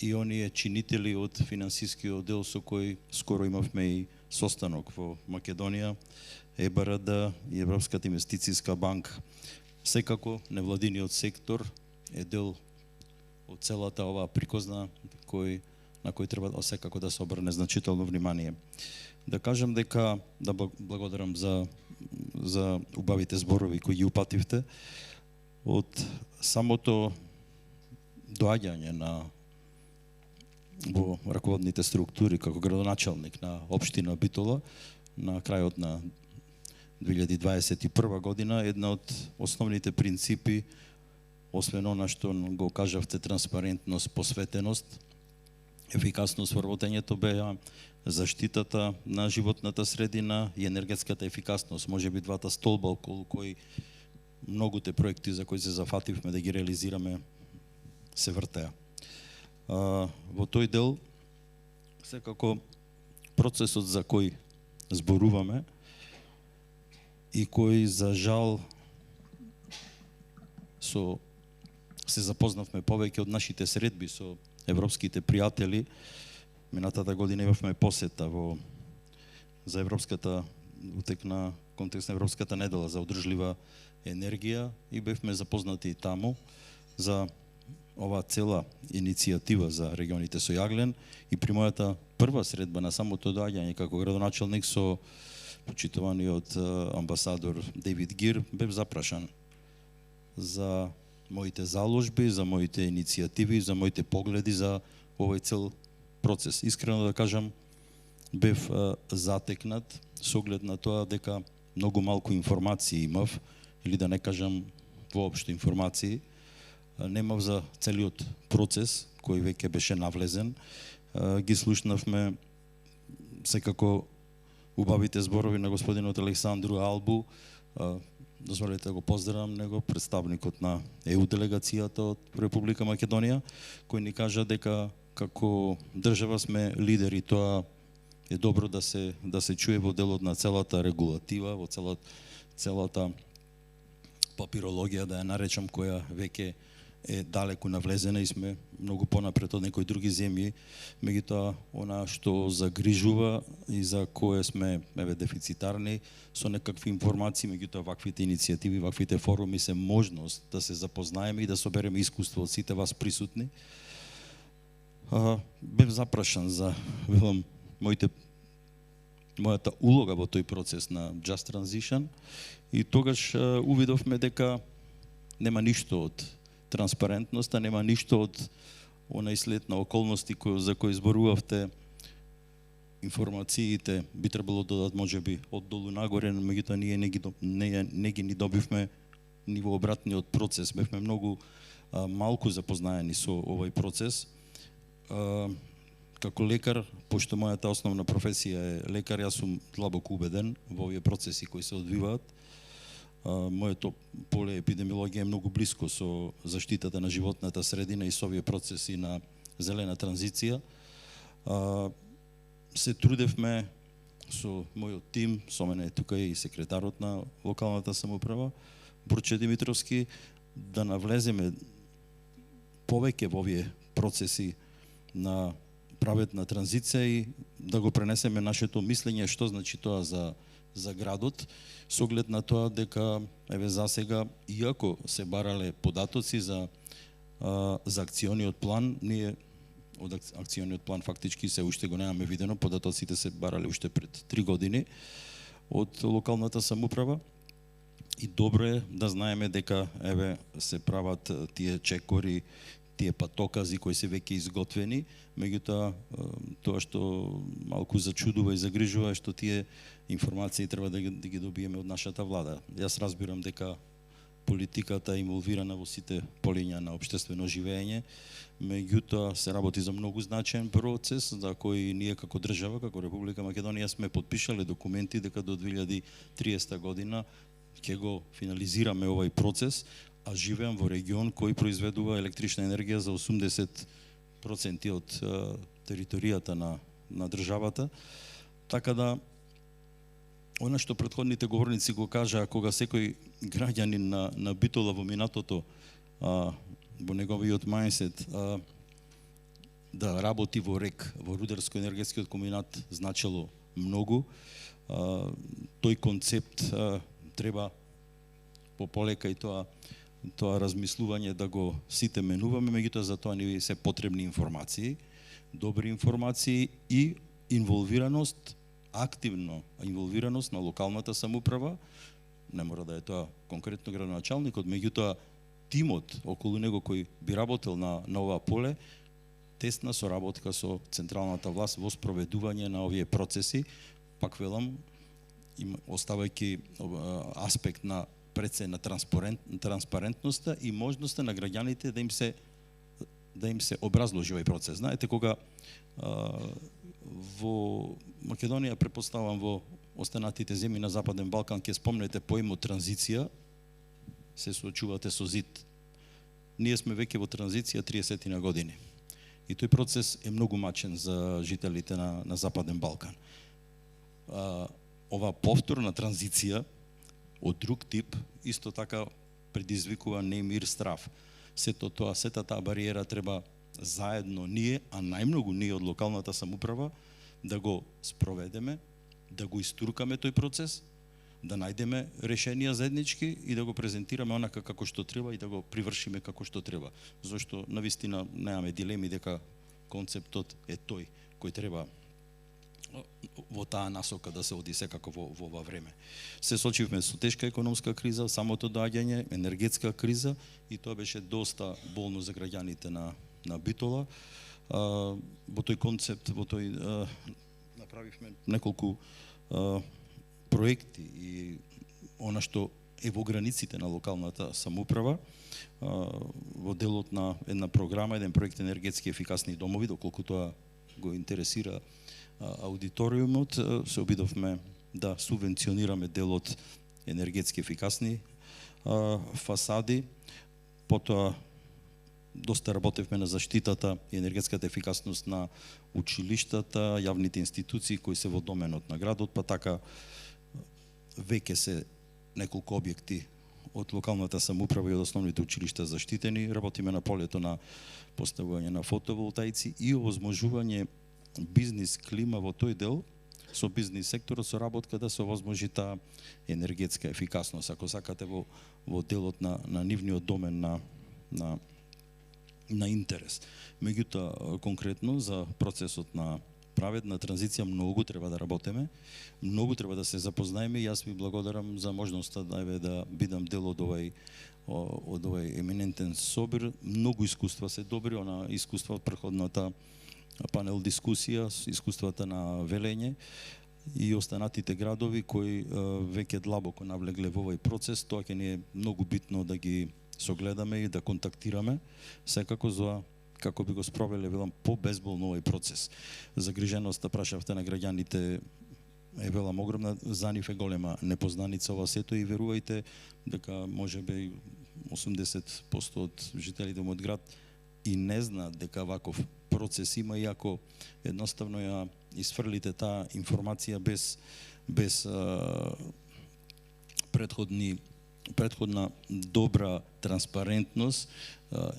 и оние чинители од финансискиот дел со кој скоро имавме и состанок во Македонија, ЕБРД и Европската инвестицијска банка. Секако невладиниот сектор е дел од целата оваа прикозна на кој треба секако да се обрне значително внимание. Да кажам дека да благодарам за убавите зборови кои ги упативте. Од самото доаѓање во раководните структури како градоначалник на општина Битола на крајот на 2021 година, една од основните принципи, освен она што го кажавте, транспарентност, посветеност, ефикасност во работењето, беа заштитата на животната средина и енергетската ефикасност. Може би двата столба околу кои многуте проекти за кои се зафативме да ги реализираме се вртеа. Во тој дел, секако процесот за кој зборуваме и кој за жал се запознавме повеќе од нашите средби со европските пријатели. Минатата година имавме посета за европската утекна контекст на Европската недела за одржлива енергија и бевме запознати таму за оваа цела иницијатива за регионите со јаглен и при мојата прва средба на самото доаѓање како градоначалник со почитуваниот амбасадор Дейвид Гир бев запрашан за моите заложби, за моите иницијативи, за моите погледи за овој цел процес. Искрено да кажам, бев затекнат со оглед на тоа дека многу малку информации имав, или да не кажам воопшто информации, немав за целиот процес кој веќе беше навлезен. Ги слушнавме секако убавите зборови на господинот Александру Албу. Дозволете да го поздравам него, представникот на ЕУ делегацијата од Република Македонија, кој ни кажа дека како држава сме лидери. Тоа е добро да се чуе во делот на целата регулатива, во целата папирологија, да ја наречам, која веќе е далеку навлезена и сме многу понапред од некои други земји. Меѓутоа, она што загрижува и за кое сме дефицитарни со некакви информации, меѓутоа ваквите иницијативи, ваквите форуми се можност да се запознаеме и да собереме искуство од сите вас присутни. Бев запрашан за мојата улога во тој процес на Just Transition и тогаш увидовме дека нема ништо од транспарентноста, нема ништо од онај след на околности за кои зборувавте. Информациите би требало да дадат можеби од долу нагоре, но меѓутоа ние не ги добивме ни во обратниот процес. Бевме многу малку запознаени со овој процес. Како лекар, пошто мојата основна професија е лекар, јас сум длабоко убеден во овие процеси кои се одвиваат. Моето поле епидемиологија е многу блиско со заштитата на животната средина и со овие процеси на зелена транзиција. Се трудевме со мојот тим, со мене е тука и секретарот на локалната самоуправа, Бурче Димитровски, да навлеземе повеќе во овие процеси на праветна транзиција и да го пренесеме нашето мислење што значи тоа за градот, со оглед на тоа дека еве засега, иако се барале податоци за акциониот план, ние од акциониот план фактички се уште го немаме видено, податоците се барале уште пред 3 години од локалната самоуправа. И добро е да знаеме дека еве се прават тие чекори, тие патокази кои се веќе изготвени, меѓутоа тоа што малку зачудува и загрижува е што тие информации треба да ги добиеме од нашата влада. Јас разбирам дека политиката е инволвирана во сите полиња на општествено живење, меѓутоа се работи за многу значаен процес за кој ние како држава, како Република Македонија сме подпишале документи дека до 2030 година ќе го финализираме овој процес, а живеам во регион кој произведува електрична енергија за 80% од територијата на државата. Така да, она што претходните говорници го кажаа, кога секој граѓанин на Битола во минатото, во неговиот мајнсет, да работи во РЕК, во Рударско-енергетскиот комбинат, значело многу. Тој концепт треба пополека и тоа размислување да го сите менуваме, меѓутоа за тоа ни се потребни информации, добри информации и инволвираност, активно инволвираност на локалната самоуправа. Не мора да е тоа конкретно градоначалникот, меѓутоа тимот околу него кој би работел на ова поле, тесна соработка со централната власт во спроведување на овие процеси, пак велам, оставајќи аспект на прецена транспарентноста и можноста на граѓаните да им се образложи овој процес. Знаете, кога во Македонија, препоставам во останатите земји на Западен Балкан, ќе спомнете поимот транзиција, се соочувате со зид. Ние сме веќе во транзиција 30 на години. И тој процес е многу мачен за жителите на Западен Балкан. Ова повторна транзиција од друг тип исто така предизвикува немир, страв. Сето тоа, сета таа бариера треба заедно ние, а најмногу ние од локалната самоуправа, да го спроведеме, да го истуркаме тој процес, да најдеме решенија заеднички и да го презентираме онака како што треба и да го привршиме како што треба. Зошто навистина немаме дилеми дека концептот е тој кој треба во таа насока да се оди секако во ова време. Се сочивме со тешка економска криза, самото доаѓање, енергетска криза и тоа беше доста болно за граѓаните на Битола. Во тој концепт, направивме неколку проекти и она што е во границите на локалната самоуправа, во делот на една програма, еден проект енергетски ефикасни домови, доколку тоа го интересира аудиториумот, се обидовме да субвенционираме делот енергетски ефикасни фасади. Потоа доста работевме на заштитата и енергетската ефикасност на училиштата, јавните институции кои се во доменот на градот, па така веќе се неколку објекти од локалната самоуправа и од основните училишта заштитени. Работиме на полето на поставување на фотоволтаици и овозможување бизнис клима во тој дел со бизнис секторот, со работка да се овозможи таа енергетска ефикасност, ако сакате во делот на нивниот домен на интерес. Меѓутоа, конкретно за процесот на праведна транзиција многу треба да работиме, многу треба да се запознаеме и јас ви благодарам за можноста да бидам дел од овој еминентен собир. Многу искуства се добри, она искуства од претходната панел дискусија, искуствата на Велење и останатите градови кои веќе длабоко навлегле во овој процес. Тоа ќе ни е многу битно да ги согледаме и да контактираме, секако за како би го спровеле, велам, по-безболно овој процес. Загриженоста, прашавте, на граѓаните е велам огромна, за нив е голема непознаница ова сето и верувајте дека можеби 80% од жителите од град и не знаат дека ваков процес има, иако едноставно ја изфрлите таа информација без предходна добра транспарентност,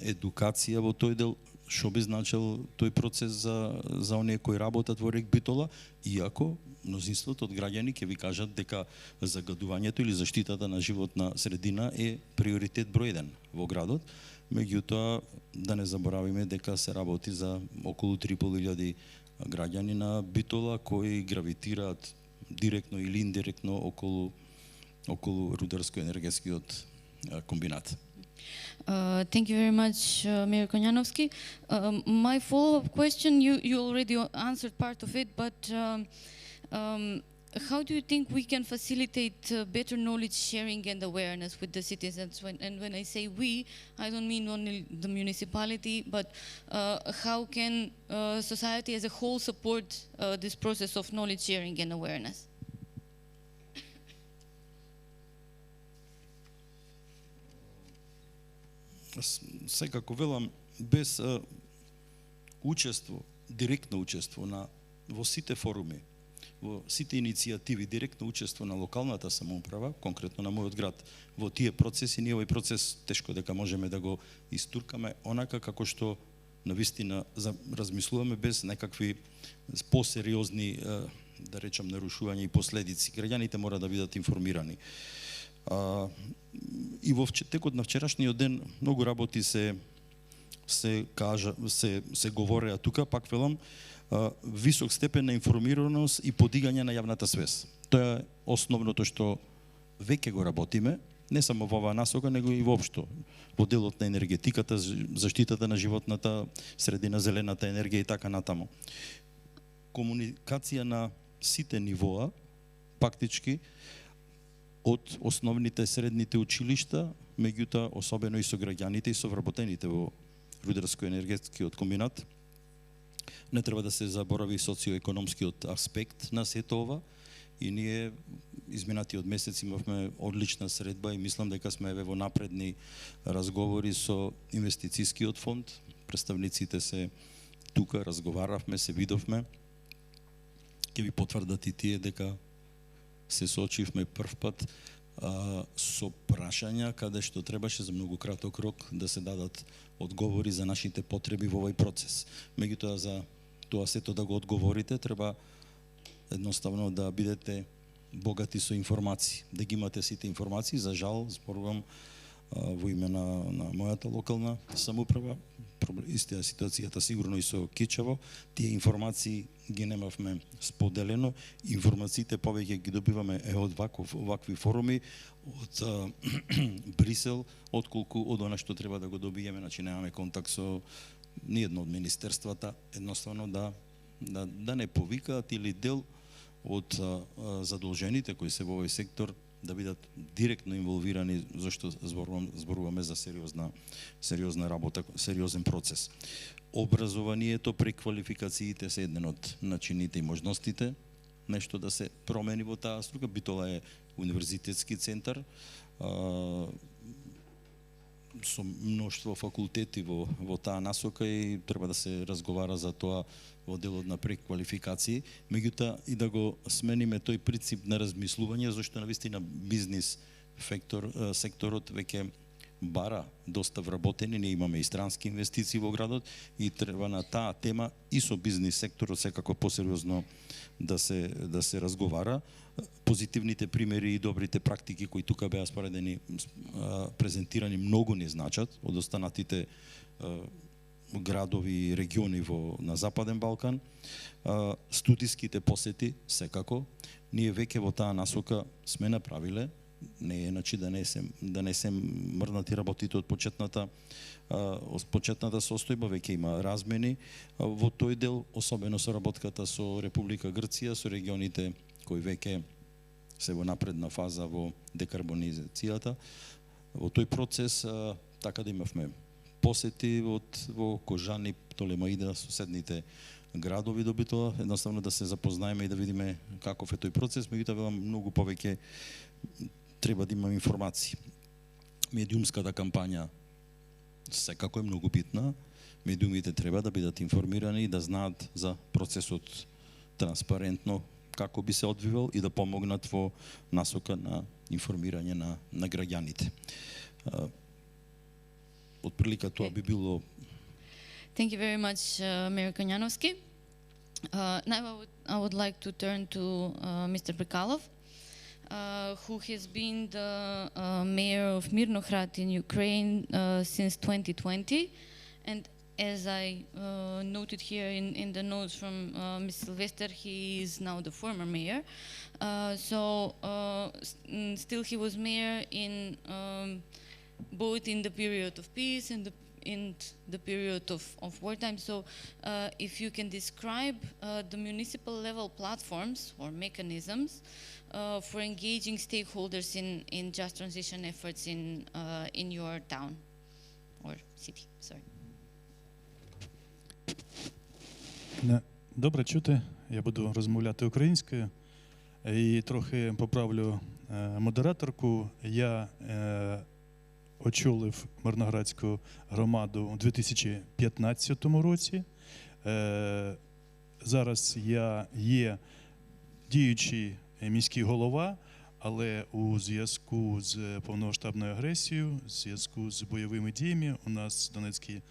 едукација во тој дел, што би значил тој процес за оние кои работат во РЕК Битола, иако мнозинството од граѓани ќе ви кажат дека загадувањето или заштитата на животна средина е приоритет број 1 во градот. Меѓутоа, да не заборавиме дека се работи за околу 3.500 граѓани на Битола кои гравитираат директно или индиректно околу рударско-енергетскиот комбинат. Thank you very much, Mayor Konjanovski. My follow-up question, you already answered part of it, but how do you think we can facilitate better knowledge sharing and awareness with the citizens? When I say we, I don't mean only the municipality, but how can society as a whole support this process of knowledge sharing and awareness? Секако велам, без учество, директно учество во сите форуми, во сите иницијативи, директно учество на локалната самоуправа, конкретно на мојот град, во тие процеси, ние овој процес тешко дека можеме да го истуркаме онака како што навистина размислуваме без некакви посериозни, да речам, нарушувања и последици. Граѓаните мора да бидат информирани. И во текот на вчерашниот ден многу работи се говореа тука, пак велам, висок степен на информираност и подигање на јавната свест. Тоа е основното што веќе го работиме, не само во оваа насока, него и воопшто во делот на енергетиката, заштитата на животната средина, зелената енергија и така натаму. Комуникација на сите нивоа, фактички, од основните средните училишта, меѓутоа особено и со граѓаните и со вработените во рударско-енергетскиот комбинат. Не треба да се заборави социоекономскиот аспект на сето ова и ние изминатиот месец имавме одлична средба и мислам дека сме во напредни разговори со инвестицијскиот фонд. Представниците се тука, разговаравме, се видовме. Ќе ви потврдат и тие дека се соочивме прв пат со прашања каде што требаше за многу краток рок да се дадат одговори за нашите потреби во овој процес. Меѓутоа за тоа сето да го одговорите треба едноставно да бидете богати со информации, да ги имате сите информации. За жал, зборувам во име на мојата локална самоуправа, истата ситуацијата сигурно и со Кичево, тие информации ги немавме споделено, информациите повеќе ги добиваме од вакви форуми, од Брисел, отколку од она што треба да го добиеме, значи немаме контакт со ниедно од министерствата, едноставно да не повикаат или дел од задолжените кои се во овој сектор да бидат директно инволвирани, зашто зборуваме за сериозна работа, сериозен процес. Образованието, преквалификациите се еден од начините и можностите нешто да се промени во таа струка. Битола е универзитетски центар со мноштво факултети во таа насока и треба да се разговара за тоа во делот на преквалификации, меѓутоа и да го смениме тој принцип на размислување, зашто навистина бизнис секторот веќе бара доста вработени, ние имаме и странски инвестиции во градот и треба на таа тема и со бизнис секторот секако посериозно да се разговара. Позитивните примери и добрите практики кои тука беа споредени, презентирани, многу не значат од останатите градови и региони на Западен Балкан. Студиските посети секако. Ние веќе во таа насока сме направиле, не е значи да не се мрнати работите од почетната состојба, веќе има размени во тој дел, особено со работката со Република Грција, со регионите кои веќе се во напредна фаза во декарбонизацијата. Во тој процес така да имавме посети во Кожани, Птолемаида, соседните градови до Битола, едноставно да се запознаеме и да видиме каков е тој процес, меѓутоа многу повеќе треба да имаме информации. Медиумската кампања секако е многу битна. Медиумите треба да бидат информирани и да знаат за процесот транспарентно како би се одвивал и да помогнат во насока на информирање на граѓаните. Отприлика тоа би било. Thank you very much, Mayor Konjanovski. Now I would like to turn to Mr. Brykalov, who has been the mayor of Myrnohrad in Ukraine since 2020. And as I noted here in the notes from Ms. Sylvester, he is now the former mayor. Still he was mayor in both in the period of peace and the period of wartime. So if you can describe the municipal level platforms or mechanisms for engaging stakeholders in just transition efforts in your town or city, sorry. Добре чути, я буду розмовляти українською і трохи поправлю модераторку. Я очолив Мирноградську громаду у 2015 році. Зараз я є діючий міський голова, але у зв'язку з повномасштабною агресією, у зв'язку з бойовими діями у нас в Донецькій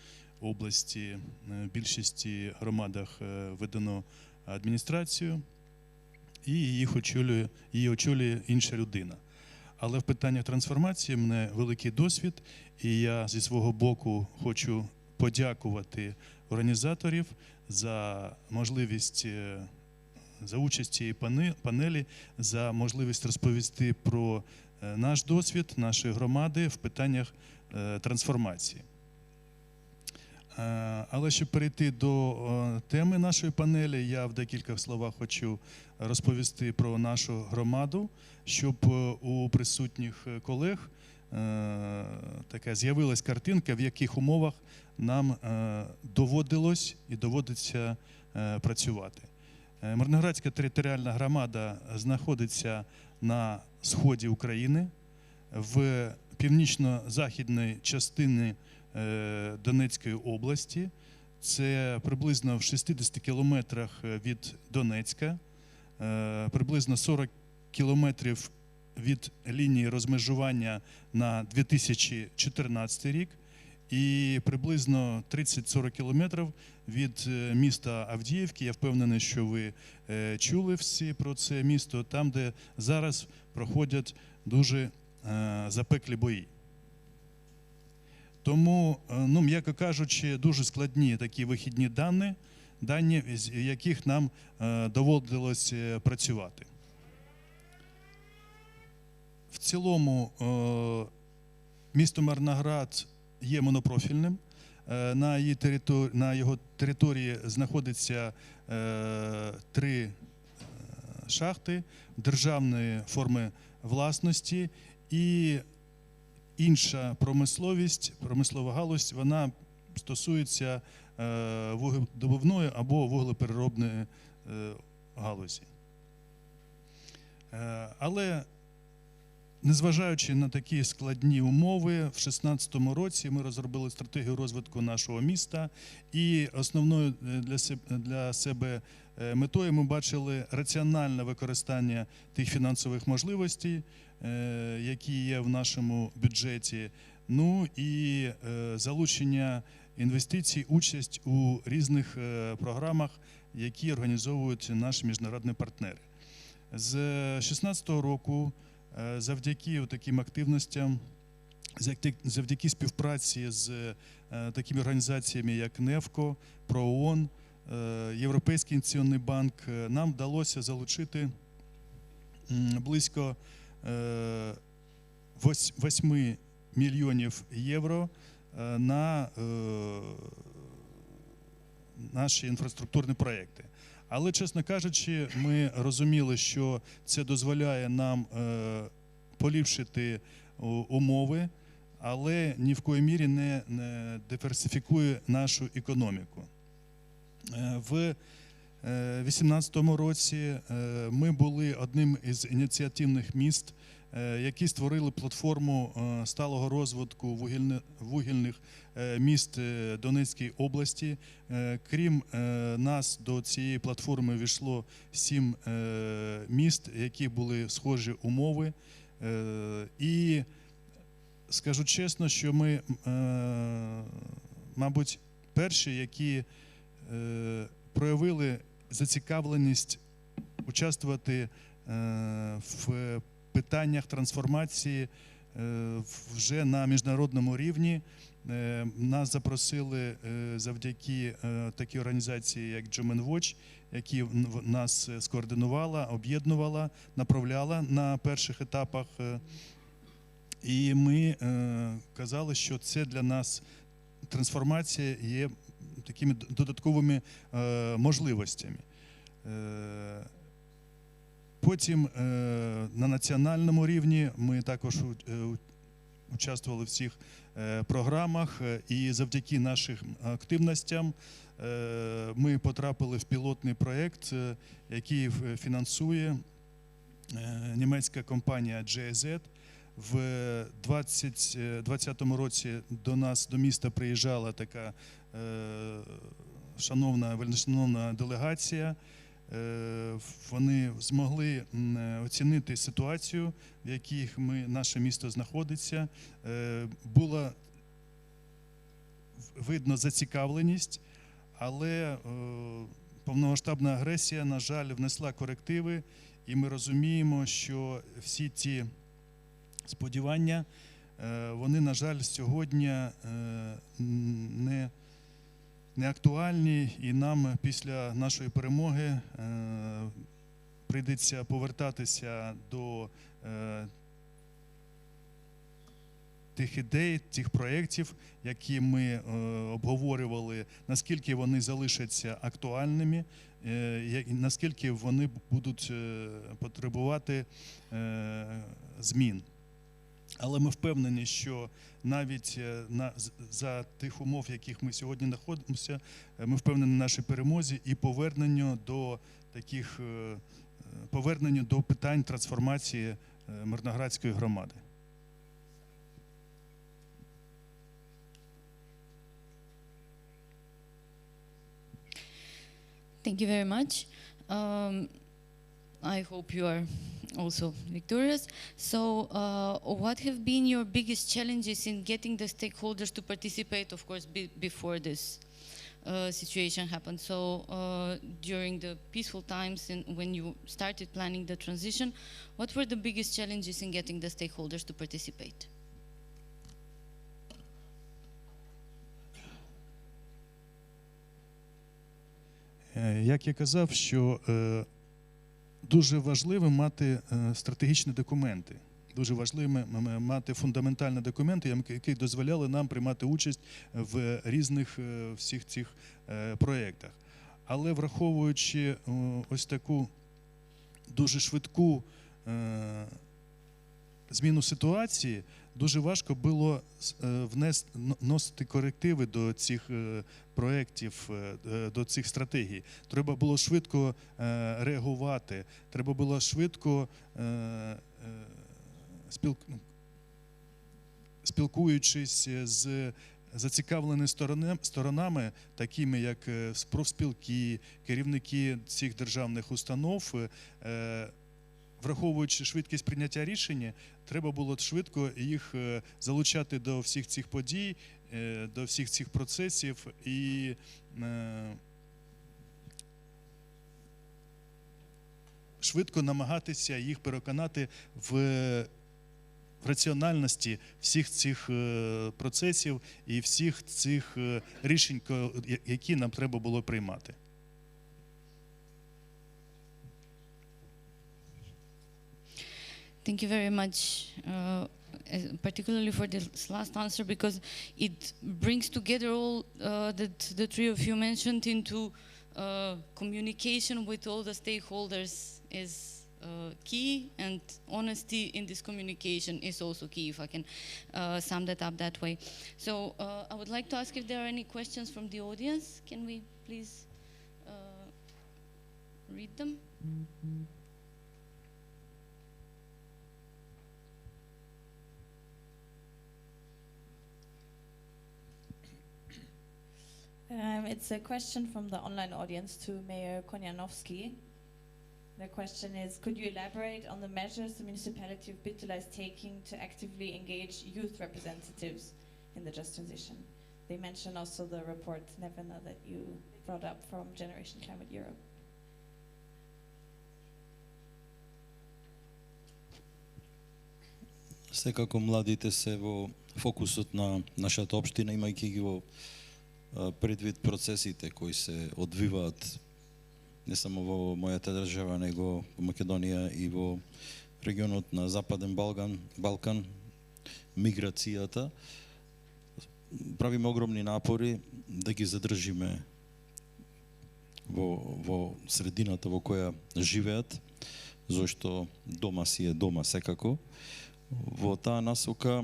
області в більшості громадах введено адміністрацію, і її очолює інша людина. Але в питаннях трансформації в мене великий досвід, і я зі свого боку хочу подякувати організаторів за можливість, за участь цієї панелі, за можливість розповісти про наш досвід, нашої громади в питаннях трансформації. Але щоб перейти до теми нашої панелі, я в декілька словах хочу розповісти про нашу громаду, щоб у присутніх колег така з'явилась картинка, в яких умовах нам доводилось і доводиться працювати. Мирноградська територіальна громада знаходиться на сході України, в північно-західній частині Донецької області. Це приблизно в 60 кілометрах від Донецька, приблизно 40 кілометрів від лінії розмежування на 2014 рік і приблизно 30-40 кілометрів від міста Авдіївки. Я впевнений, що ви чули всі про це місто, там, де зараз проходять дуже запеклі бої. Тому, м'яко кажучи, дуже складні такі вихідні дані, з яких нам доводилось працювати. В цілому місто Мирноград є монопрофільним. На його території знаходиться 3 шахти державної форми власності, і інша промислова галузь, вона стосується вугледобувної або вуглепереробної галузі. Але незважаючи на такі складні умови, в 2016 році ми розробили стратегію розвитку нашого міста, і основною для себе метою ми бачили раціональне використання тих фінансових можливостей, які є в нашому бюджеті, і залучення інвестицій, участь у різних програмах, які організовують наші міжнародні партнери. З 2016 року завдяки таким активностям, завдяки співпраці з такими організаціями, як НЕФКО, ПРООН, Європейський інвестиційний банк, нам вдалося залучити близько 8 мільйонів євро на наші інфраструктурні проекти. Але, чесно кажучи, ми розуміли, що це дозволяє нам поліпшити умови, але ні в коїй мірі не диверсифікує нашу економіку. В 2018 році ми були одним із ініціативних міст, які створили платформу сталого розвитку вугільних міст Донецької області. Крім нас, до цієї платформи війшло 7 міст, які були схожі умови. І скажу чесно, що ми, мабуть, перші, які проявили зацікавленість участвувати в питаннях трансформації вже на міжнародному рівні. Нас запросили завдяки такій організації, як Human Watch, які нас скоординувала, об'єднувала, направляла на перших етапах. І ми казали, що це для нас трансформація є такими додатковими можливостями. Потім на національному рівні ми також участвували в всіх програмах, і завдяки нашим активностям ми потрапили в пілотний проєкт, який фінансує німецька компанія GIZ. В 2020 році до нас, до міста, приїжджала така шановна делегація. Вони змогли оцінити ситуацію, в якій наше місто знаходиться. Була видно зацікавленість, але повномасштабна агресія, на жаль, внесла корективи, і ми розуміємо, що всі ці сподівання, вони, на жаль, сьогодні не актуальні, і нам після нашої перемоги прийдеться повертатися до тих ідей, тих проєктів, які ми обговорювали, наскільки вони залишаться актуальними, наскільки вони будуть потребувати змін. Але ми впевнені, що навіть за тих умов, в яких ми сьогодні знаходимося, ми впевнені в нашій перемозі і поверненню до питань трансформації Мирноградської громади. Thank you very much. I hope you are also victorious. So, what have been your biggest challenges in getting the stakeholders to participate, of course, before this situation happened? So, during the peaceful times and when you started planning the transition, what were the biggest challenges in getting the stakeholders to participate? Як я казав, що дуже важливо мати стратегічні документи. Дуже важливо мати фундаментальні документи, які дозволяли нам приймати участь в різних всіх цих проєктах. Але враховуючи ось таку дуже швидку зміну ситуації, дуже важко було вносити корективи до цих проєктів, до цих стратегій. Треба було швидко реагувати, треба було швидко, спілкуючись з зацікавленими сторонами, такими як профспілки, керівники цих державних установ, враховуючи швидкість прийняття рішення, треба було швидко їх залучати до всіх цих подій, до всіх цих процесів і швидко намагатися їх переконати в раціональності всіх цих процесів і всіх цих рішень, які нам треба було приймати. Thank you very much, particularly for this last answer, because it brings together all that the three of you mentioned into communication with all the stakeholders is key, and honesty in this communication is also key, if I can sum that up that way. So I would like to ask if there are any questions from the audience. Can we please read them? It's a question from the online audience to Mayor Konjanovski. The question is, could you elaborate on the measures the municipality of Bitola is taking to actively engage youth representatives in the just transition? They mention also the report, Nevena, that you brought up from Generation Climate Europe. Секако младите се во фокусот на нашата општина, имајќи ги во предвид процесите кои се одвиваат не само во мојата држава, него во Македонија и во регионот на Западен Балкан, миграцијата, правиме огромни напори да ги задржиме во средината во која живеат, зашто дома си е дома секако. Во таа насока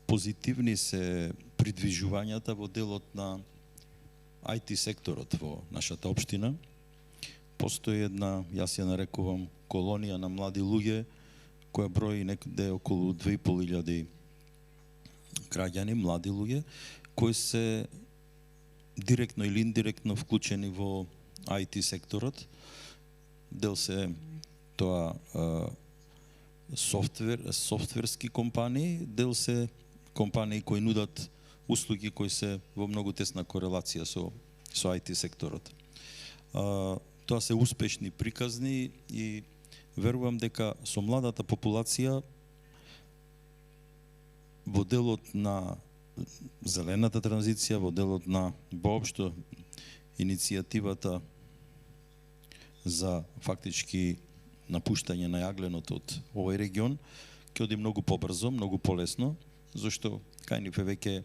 позитивни се придвижувањата во делот на IT секторот во нашата општина. Постои една, јас ја нарекувам, колонија на млади луѓе, која брои некаде околу 2500 граѓани, млади луѓе, кои се директно или индиректно вклучени во IT секторот. Дел се тоа софтверски компании, дел се компании кои нудат услуги кои се во многу тесна корелација со IT секторот. Тоа се успешни приказни и верувам дека со младата популација во делот на зелената транзиција, во делот на воопшто иницијативата за фактички напуштање на јагленот од овој регион, ќе оди многу побрзо, многу полесно, зашто кај нив е веќе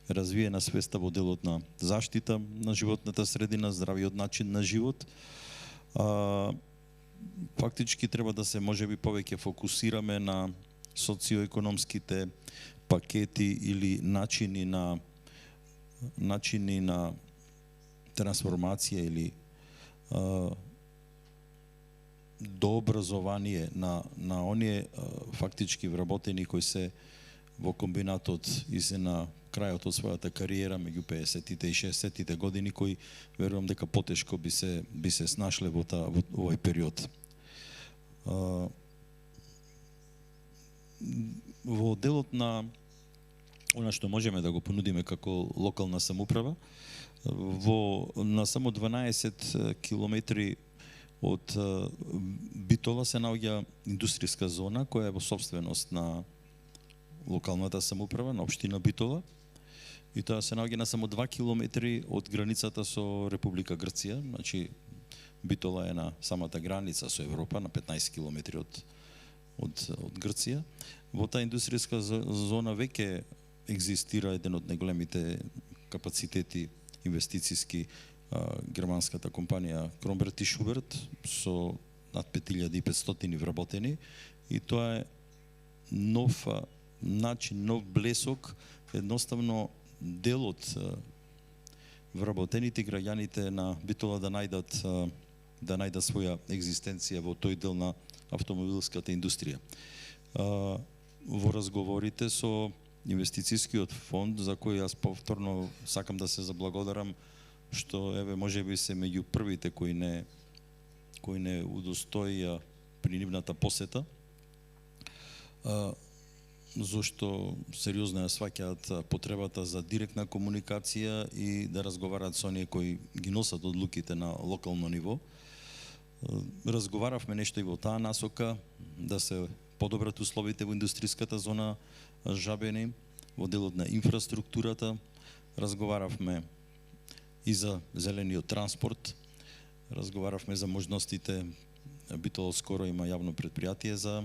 развиена свеста во делот на заштита на животната средина, здравиот начин на живот. Фактички треба да се можеби повеќе фокусираме на социоекономските пакети или начини на трансформација или до образование на оние фактички вработени кои се во комбинатот и се на крајот од својата кариера меѓу 50-тите и 60-тите години, кои верувам дека потешко би се снашле во овој период. Во делот на она што можеме да го понудиме како локална самоуправа, на само 12 километри од Битола се наоѓа индустријска зона која е во собственост на локалната самоуправа на општина Битола, и тоа се наоѓа на само 2 километри од границата со Република Грција. Значи Битола е на самата граница со Европа, на 15 километри од Грција. Во таа индустријска зона веќе екзистира еден од најголемите капацитети инвестициски, германската компанија Кромберт и Шуберт, со над 5500 вработени, и тоа е нов начин, нов блесок, едноставно делот вработените граѓаните на Битола да најдат своја екзистенција во тој дел на автомобилската индустрија. Во разговорите со инвестицискиот фонд, за кој јас повторно сакам да се заблагодарам, што еве можеби се меѓу првите кои не удостоија при нивната посета, зашто сериозно ја сваќаат потребата за директна комуникација и да разговараат со оние кои ги носат одлуките на локално ниво. Разговаравме нешто и во таа насока, да се подобрат условите во индустријската зона Жабени, во делот на инфраструктурата. Разговаравме и за зелениот транспорт, разговаравме за можностите. Битола скоро има јавно предпријатие за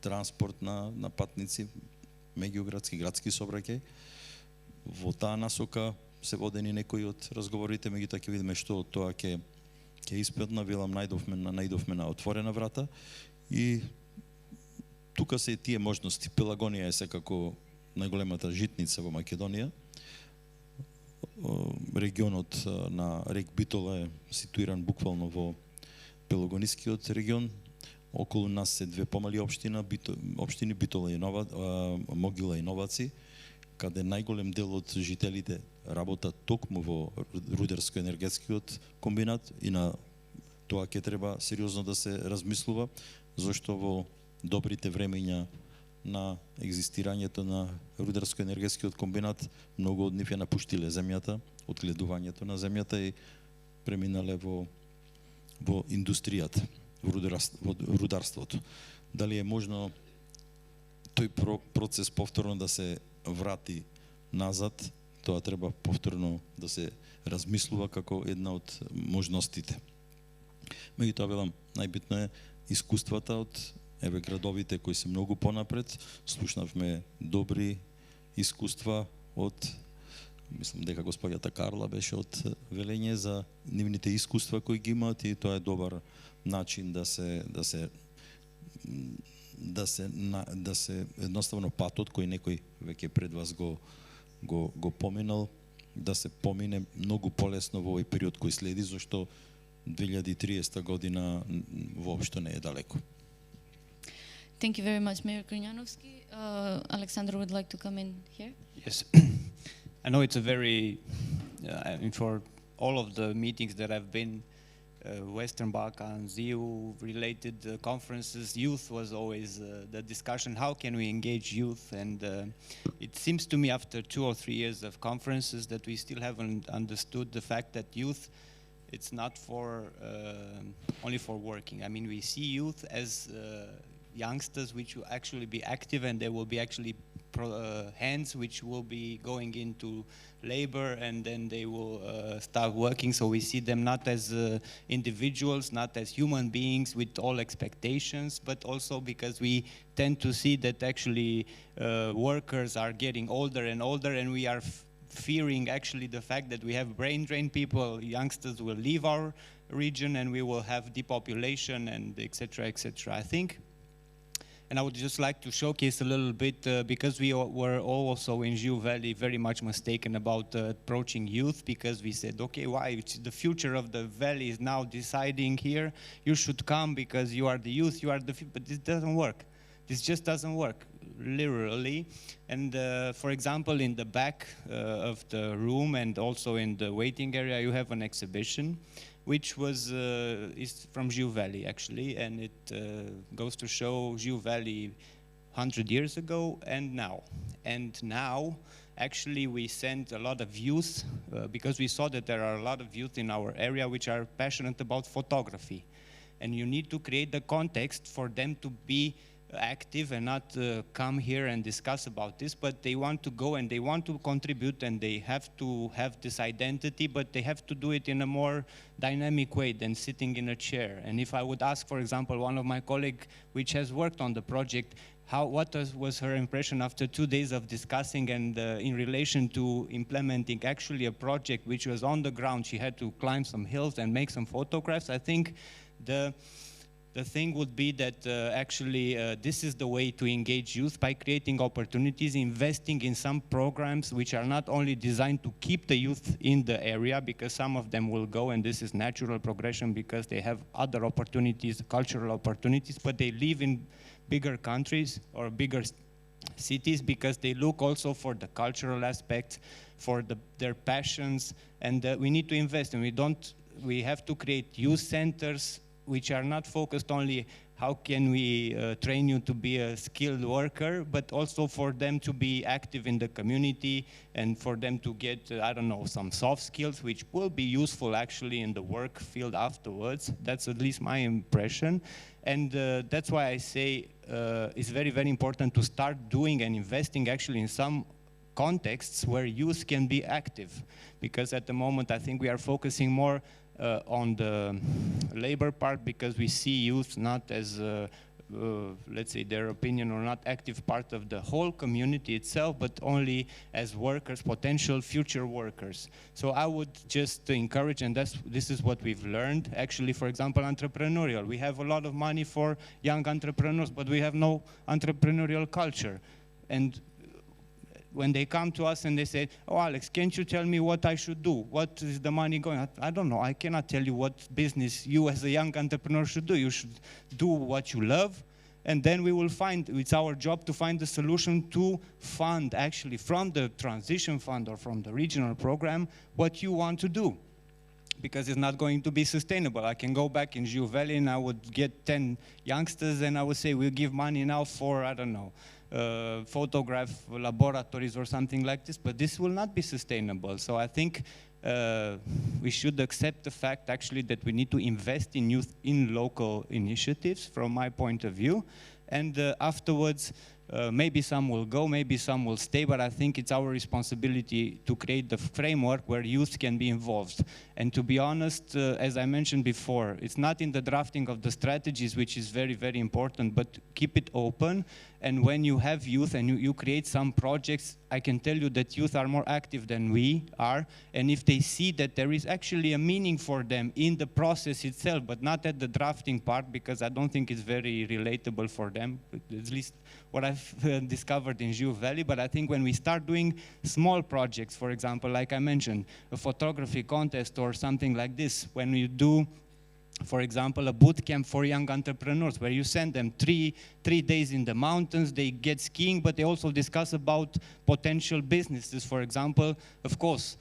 транспорт на патници, меѓуградски, градски сообраќај. Во таа насока се водени некои од разговорите, меѓутоа ќе видиме што од тоа ќе испадна. Велам, најдовме на отворена врата, и тука се и тие можности. Пелагонија е секако најголемата житница во Македонија. Регионот на рек Битола е ситуиран буквално во Пелагонискиот регион. Околу нас се две помали општини Битола и Могила и Новаци, каде најголем дел од жителите работат токму во рудерско-енергетскиот комбинат, и на тоа ќе треба сериозно да се размислува, зашто во добрите времења на екзистирањето на рудерско-енергетскиот комбинат многу од нив ја напуштиле земјата, од гледувањето на земјата, и преминале во индустријата, во рударството. Дали е можно тој процес повторно да се врати назад, тоа треба повторно да се размислува како една од можностите. Меѓутоа, велам, најбитно е искуствата од градовите кои се многу понапред. Слушнавме добри искуства од, мислам дека госпоѓата Карла беше од Велење за нивните искуства кои ги имаат, и тоа е добар начин да се едноставно патот кој некој веќе пред вас го поминал, да се помине многу полесно во овој период кој следи, зашто 2030 година воопшто не е далеко. Thank you very much, Mayor Konjanovski. Alexandru would like to come in here. Yes, I know it's a very, I mean, for all of the meetings that I've been, Western Balkans, EU-related conferences, youth was always the discussion. How can we engage youth? And it seems to me after 2 or 3 years of conferences that we still haven't understood the fact that youth, it's not for only for working. I mean, we see youth as youngsters which will actually be active, and there will be actually hands which will be going into labor, and then they will start working. So we see them not as individuals, not as human beings with all expectations, but also because we tend to see that actually workers are getting older and older, and we are fearing actually the fact that we have brain drain people, youngsters will leave our region, and we will have depopulation, and etc., etc. I think, and I would just like to showcase a little bit, because we were also in Jiului very much mistaken about approaching youth, because we said, okay, why? The future of the valley is now deciding here, you should come because you are the youth, you are the future, but this doesn't work. This just doesn't work, literally. And for example, in the back of the room and also in the waiting area, you have an exhibition, which was is from Jiului actually, and it goes to show Jiului 100 years ago and now. And now, actually, we sent a lot of youth because we saw that there are a lot of youth in our area which are passionate about photography, and you need to create the context for them to be active and not come here and discuss about this, but they want to go and they want to contribute, and they have to have this identity, but they have to do it in a more dynamic way than sitting in a chair. And if I would ask, for example, one of my colleagues which has worked on the project, what was her impression after 2 days of discussing and in relation to implementing actually a project which was on the ground, she had to climb some hills and make some photographs. I think the thing would be that actually this is the way to engage youth, by creating opportunities, investing in some programs which are not only designed to keep the youth in the area, because some of them will go, and this is natural progression because they have other opportunities, cultural opportunities, but they live in bigger countries or bigger cities because they look also for the cultural aspects, for their passions, and we need to invest, and we have to create youth centers which are not focused only how can we train you to be a skilled worker, but also for them to be active in the community and for them to get, I don't know, some soft skills which will be useful actually in the work field afterwards. That's at least my impression. And that's why I say it's very, very important to start doing and investing actually in some contexts where youth can be active. Because at the moment I think we are focusing more on the labor part, because we see youth not as, let's say, their opinion or not active part of the whole community itself, but only as workers, potential future workers. So I would just encourage, and this is what we've learned, actually, for example, entrepreneurial. We have a lot of money for young entrepreneurs, but we have no entrepreneurial culture. And when they come to us and they say, oh, Alex, can't you tell me what I should do? What is the money going? I don't know. I cannot tell you what business you as a young entrepreneur should do. You should do what you love, and then we will find, it's our job to find the solution to fund actually from the transition fund or from the regional program what you want to do. Because it's not going to be sustainable. I can go back in Jiului and I would get 10 youngsters and I would say, we'll give money now for, I don't know, photograph laboratories or something like this, but this will not be sustainable. So I think we should accept the fact actually that we need to invest in youth in local initiatives from my point of view. And afterwards, Maybe some will go, maybe some will stay, but I think it's our responsibility to create the framework where youth can be involved. And to be honest, as I mentioned before, it's not in the drafting of the strategies, which is very, very important, but keep it open. And when you have youth and you create some projects, I can tell you that youth are more active than we are. And if they see that there is actually a meaning for them in the process itself, but not at the drafting part, because I don't think it's very relatable for them, at least what I've discovered in Jiu Valley. But I think when we start doing small projects, for example, like I mentioned, a photography contest or something like this, when you do, for example, a boot camp for young entrepreneurs, where you send them three days in the mountains, they get skiing, but they also discuss about potential businesses. For example, of course,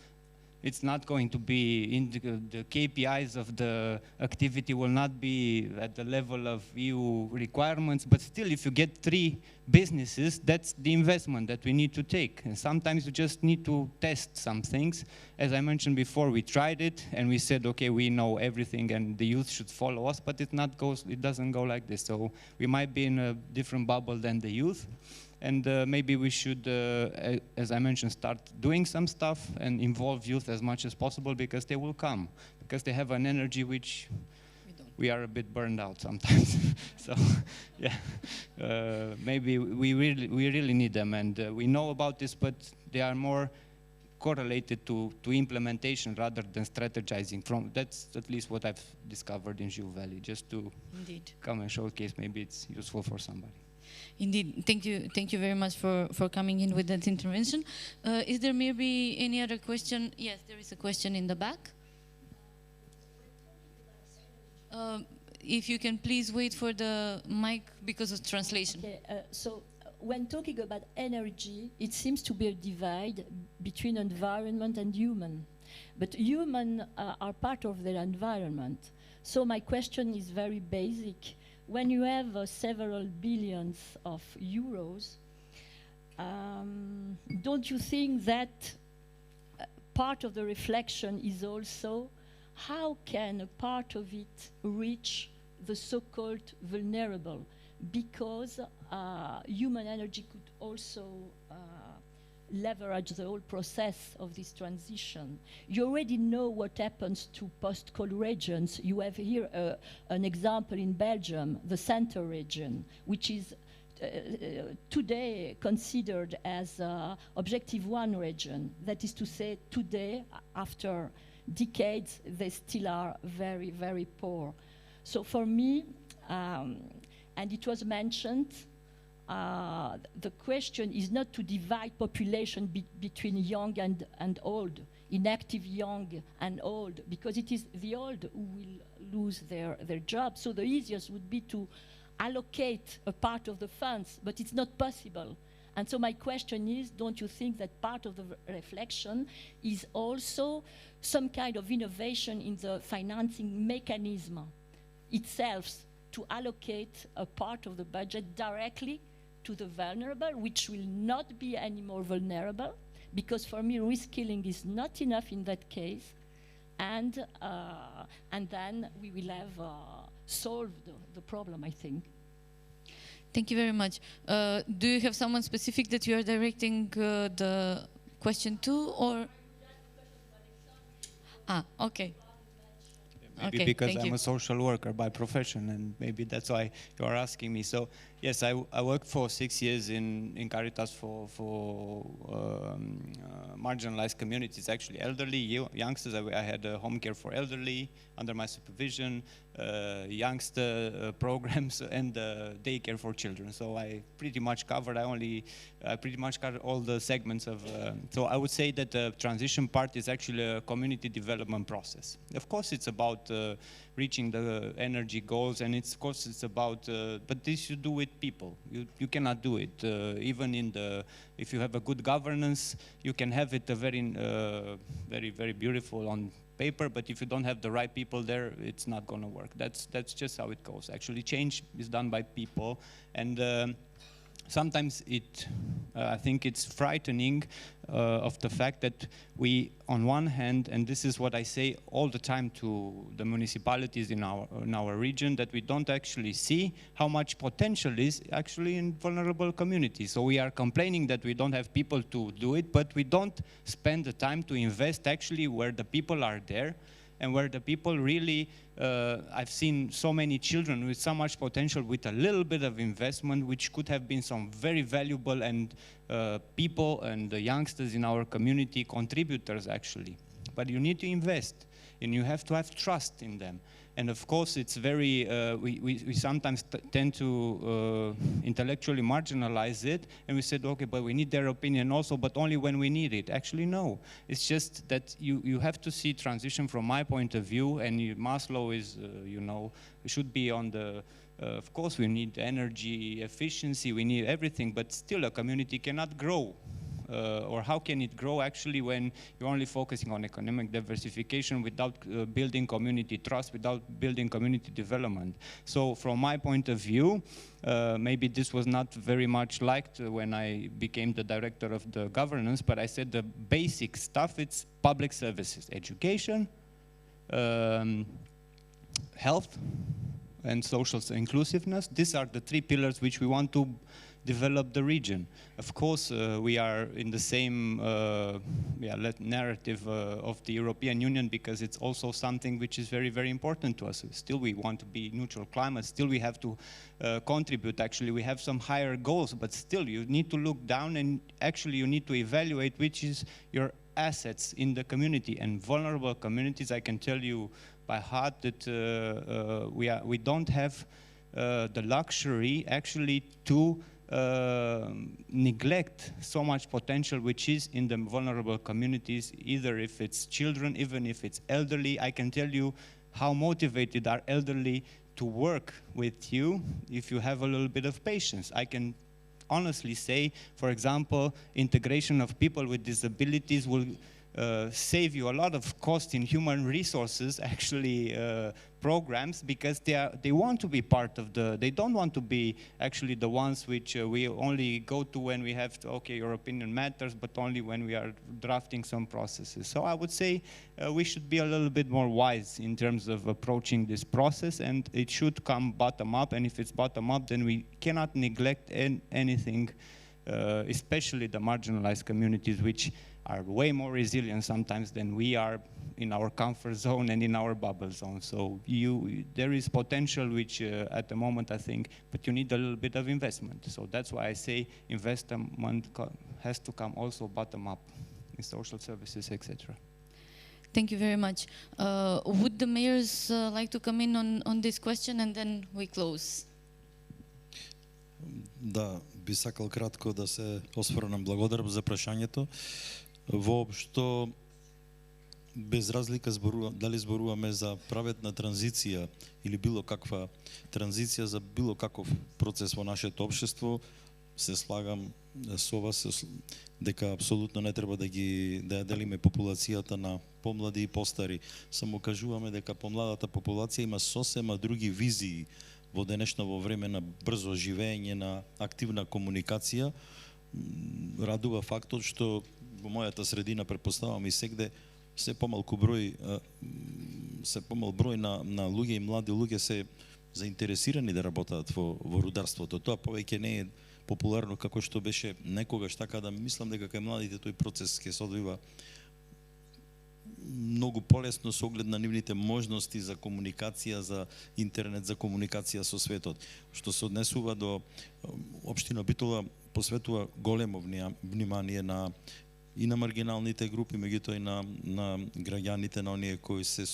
it's not going to be in the KPIs of the activity will not be at the level of EU requirements, but still, if you get 3 businesses, that's the investment that we need to take. And sometimes you just need to test some things. As I mentioned before, we tried it and we said, okay, we know everything and the youth should follow us, but it doesn't go like this. So we might be in a different bubble than the youth. And maybe we should, as I mentioned, start doing some stuff and involve youth as much as possible, because they will come, because they have an energy which we are a bit burned out sometimes. So, yeah, maybe we really need them, and we know about this, but they are more correlated to implementation rather than strategizing. That's at least what I've discovered in Jiu Valley, just to come and showcase. Maybe it's useful for somebody. Indeed, thank you very much for coming in with that intervention. Is there maybe any other question? Yes, there is a question in the back. If you can please wait for the mic because of translation. Okay, so when talking about energy, it seems to be a divide between environment and human. But humans are part of the environment. So my question is very basic. When you have several billions of euros, don't you think that part of the reflection is also how can a part of it reach the so-called vulnerable? Because human energy could also leverage the whole process of this transition. You already know what happens to post-coal regions. You have here an example in Belgium, the center region, which is today considered as Objective 1 region. That is to say, today, after decades, they still are very, very poor. So for me, and it was mentioned, the question is not to divide population between young and old, inactive young and old, because it is the old who will lose their job. So the easiest would be to allocate a part of the funds, but it's not possible. And so my question is, don't you think that part of the reflection is also some kind of innovation in the financing mechanism itself to allocate a part of the budget directly to the vulnerable, which will not be any more vulnerable, because for me reskilling is not enough in that case, and then we will have solved the problem, I think. Thank you very much. Do you have someone specific that you are directing the question to, or? Okay. Maybe okay, because I'm a social worker by profession, and maybe that's why you are asking me. So yes, I worked for 6 years in Caritas for marginalized communities, actually elderly, youngsters. I had a home care for elderly under my supervision, youngster programs, and daycare for children. So I pretty much covered. I pretty much covered all the segments of. So I would say that the transition part is actually a community development process. Of course, it's about reaching the energy goals, and of course it's about. But this you do with people. You cannot do it even in the. If you have a good governance, you can have it a very very beautiful on paper, but if you don't have the right people there, it's not going to work. That's just how it goes. Actually, change is done by people, and sometimes I think it's frightening of the fact that we, on one hand, and this is what I say all the time to the municipalities in our region, that we don't actually see how much potential is actually in vulnerable communities. So we are complaining that we don't have people to do it, but we don't spend the time to invest actually where the people are there, and where the people really, I've seen so many children with so much potential with a little bit of investment, which could have been some very valuable and people and the youngsters in our community, contributors actually. But you need to invest, and you have to have trust in them. And of course, it's very, we sometimes tend to intellectually marginalize it, and we said, okay, but we need their opinion also, but only when we need it. Actually, no. It's just that you have to see transition from my point of view, and Maslow is, you know, should be on the, of course, we need energy efficiency, we need everything, but still a community cannot grow. Or how can it grow actually when you're only focusing on economic diversification without building community trust, without building community development? So from my point of view, maybe this was not very much liked when I became the director of the governance, but I said the basic stuff, it's public services, education, health, and social inclusiveness. These are the three pillars which we want to develop the region. Of course, we are in the same narrative of the European Union, because it's also something which is very, very important to us. Still, we want to be neutral climate. Still, we have to contribute. Actually, we have some higher goals, but still, you need to look down, and actually, you need to evaluate which is your assets in the community. And vulnerable communities, I can tell you by heart that we don't have the luxury actually to neglect so much potential which is in the vulnerable communities, either if it's children, even if it's elderly. I can tell you how motivated are elderly to work with you if you have a little bit of patience. I can honestly say, for example, integration of people with disabilities will save you a lot of cost in human resources, actually, programs, because they want to be part of they don't want to be actually the ones which we only go to when we have to, okay, your opinion matters, but only when we are drafting some processes. So I would say we should be a little bit more wise in terms of approaching this process, and it should come bottom up, and if it's bottom up, then we cannot neglect anything, especially the marginalized communities, which are way more resilient sometimes than we are in our comfort zone and in our bubble zone. So there is potential which at the moment I think, but you need a little bit of investment. So that's why I say investment has to come also bottom up in social services, etc. Thank you very much. Would the mayors like to come in on this question, and then we close? Да, би сакал кратко да се осврнам. Благодарам за прашањето. Воопшто, без разлика дали зборуваме за праветна транзиција или било каква транзиција за било каков процес во нашето општество, се слагам со вас дека апсолутно не треба да ја делиме популацијата на помлади и постари. Само кажуваме дека помладата популација има сосема други визии во денешново време на брзо живење, на активна комуникација. Радува фактот што во мојата средина, претпоставам и сегде, се помал број на луѓе и млади луѓе се заинтересирани да работат во рударството. Тоа повеќе не е популарно како што беше некогаш, така да мислам дека кај младите тој процес ќе се одвива многу полесно со оглед на нивните можности за комуникација, за интернет, за комуникација со светот. Што се однесува до општина Битола, посветува големо внимание и на маргиналните групи, меѓутоа и на граѓаните, на оние кои се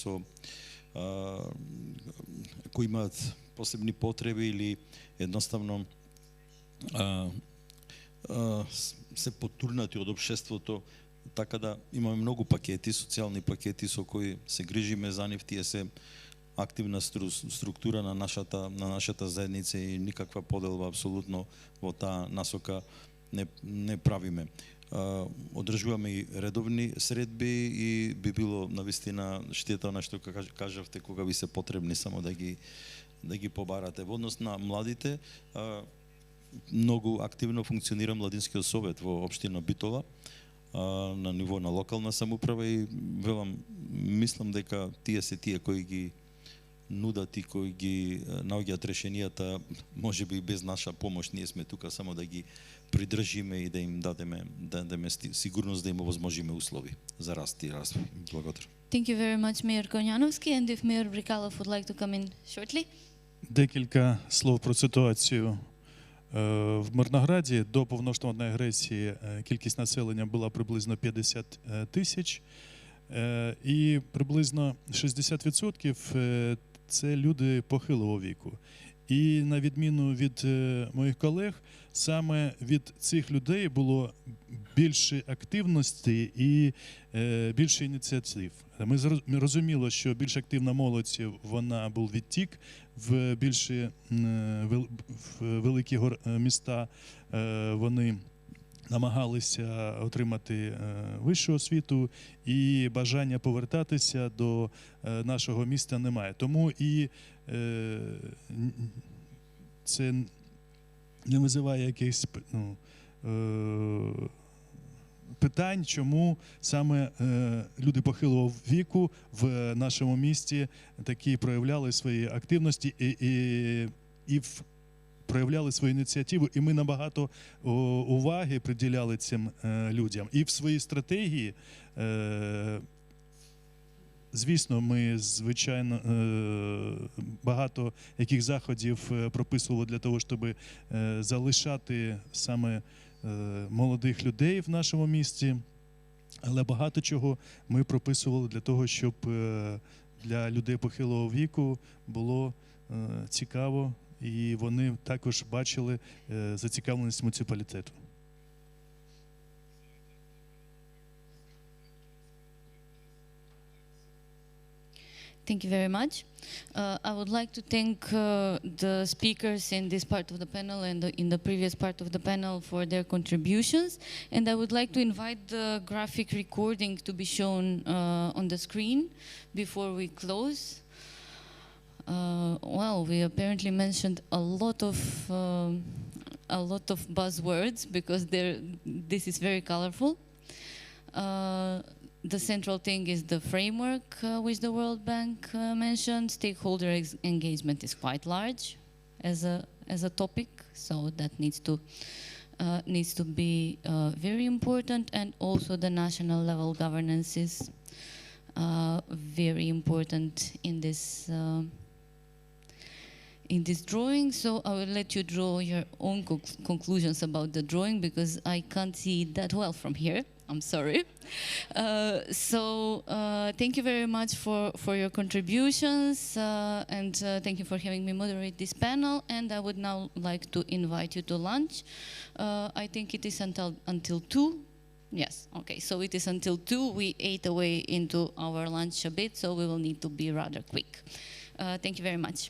кои имаат посебни потреби или едноставно се потурнати од општеството. Така да имаме многу пакети, социјални пакети со кои се грижиме за нив, тие се активна структура на нашата заедница и никаква поделба апсолутно во таа насока не правиме. Одржуваме и редовни средби и би било навистина штета на што кажавте кога ви се потребни само да ги побарате. Во однос на младите, многу активно функционира младинскиот совет во општина Битола на ниво на локална самоуправа и велам мислам дека тие се тие кои ги нудат и кои ги наоѓаат решенијата, можеби и без наша помош, ние сме тука само да ги придржиме и да им дадеме сигурност да им овозможиме услови за раст и развој. Благодарам. Thank you very much, Mayor Konjanovski, and if Mayor Brykalov would like to come in shortly. Декілька слов про ситуацію. В Мирнограді до повномасштабної агресії кількість населення була приблизно 50 тисяч, і приблизно 60% це люди похилого віку. І на відміну від моїх колег, саме від цих людей було більше активності і більше ініціатив. Ми розуміли, що більш активна молодь, вона був відтік в більші великі міста, вони намагалися отримати вищу освіту, і бажання повертатися до нашого міста немає. Тому і це не визиває якихось питань, чому саме люди похилого віку в нашому місті такі проявляли свої активності і проявляли свою ініціативу, і ми набагато уваги приділяли цим людям. І в своїй стратегії, звісно, ми, звичайно, багато яких заходів прописували для того, щоб залишати саме молодих людей в нашому місті, але багато чого ми прописували для того, щоб для людей похилого віку було цікаво, і вони також бачили зацікавленість муніципалітету. Thank you very much. I would like to thank the speakers in this part of the panel and in the previous part of the panel for their contributions. And I would like to invite the graphic recording to be shown on the screen before we close. Well, we apparently mentioned a lot of buzzwords because this is very colorful. The central thing is the framework which the World Bank mentioned. Stakeholder engagement is quite large as a topic, so that needs to be very important, and also the national level governance is very important in this drawing. So I will let you draw your own conclusions about the drawing because I can't see it that well from here. I'm sorry. Thank you very much for your contributions, and thank you for having me moderate this panel. And I would now like to invite you to lunch. I think it is until 2. Yes, okay, so it is until 2. We ate away into our lunch a bit, so we will need to be rather quick. Thank you very much.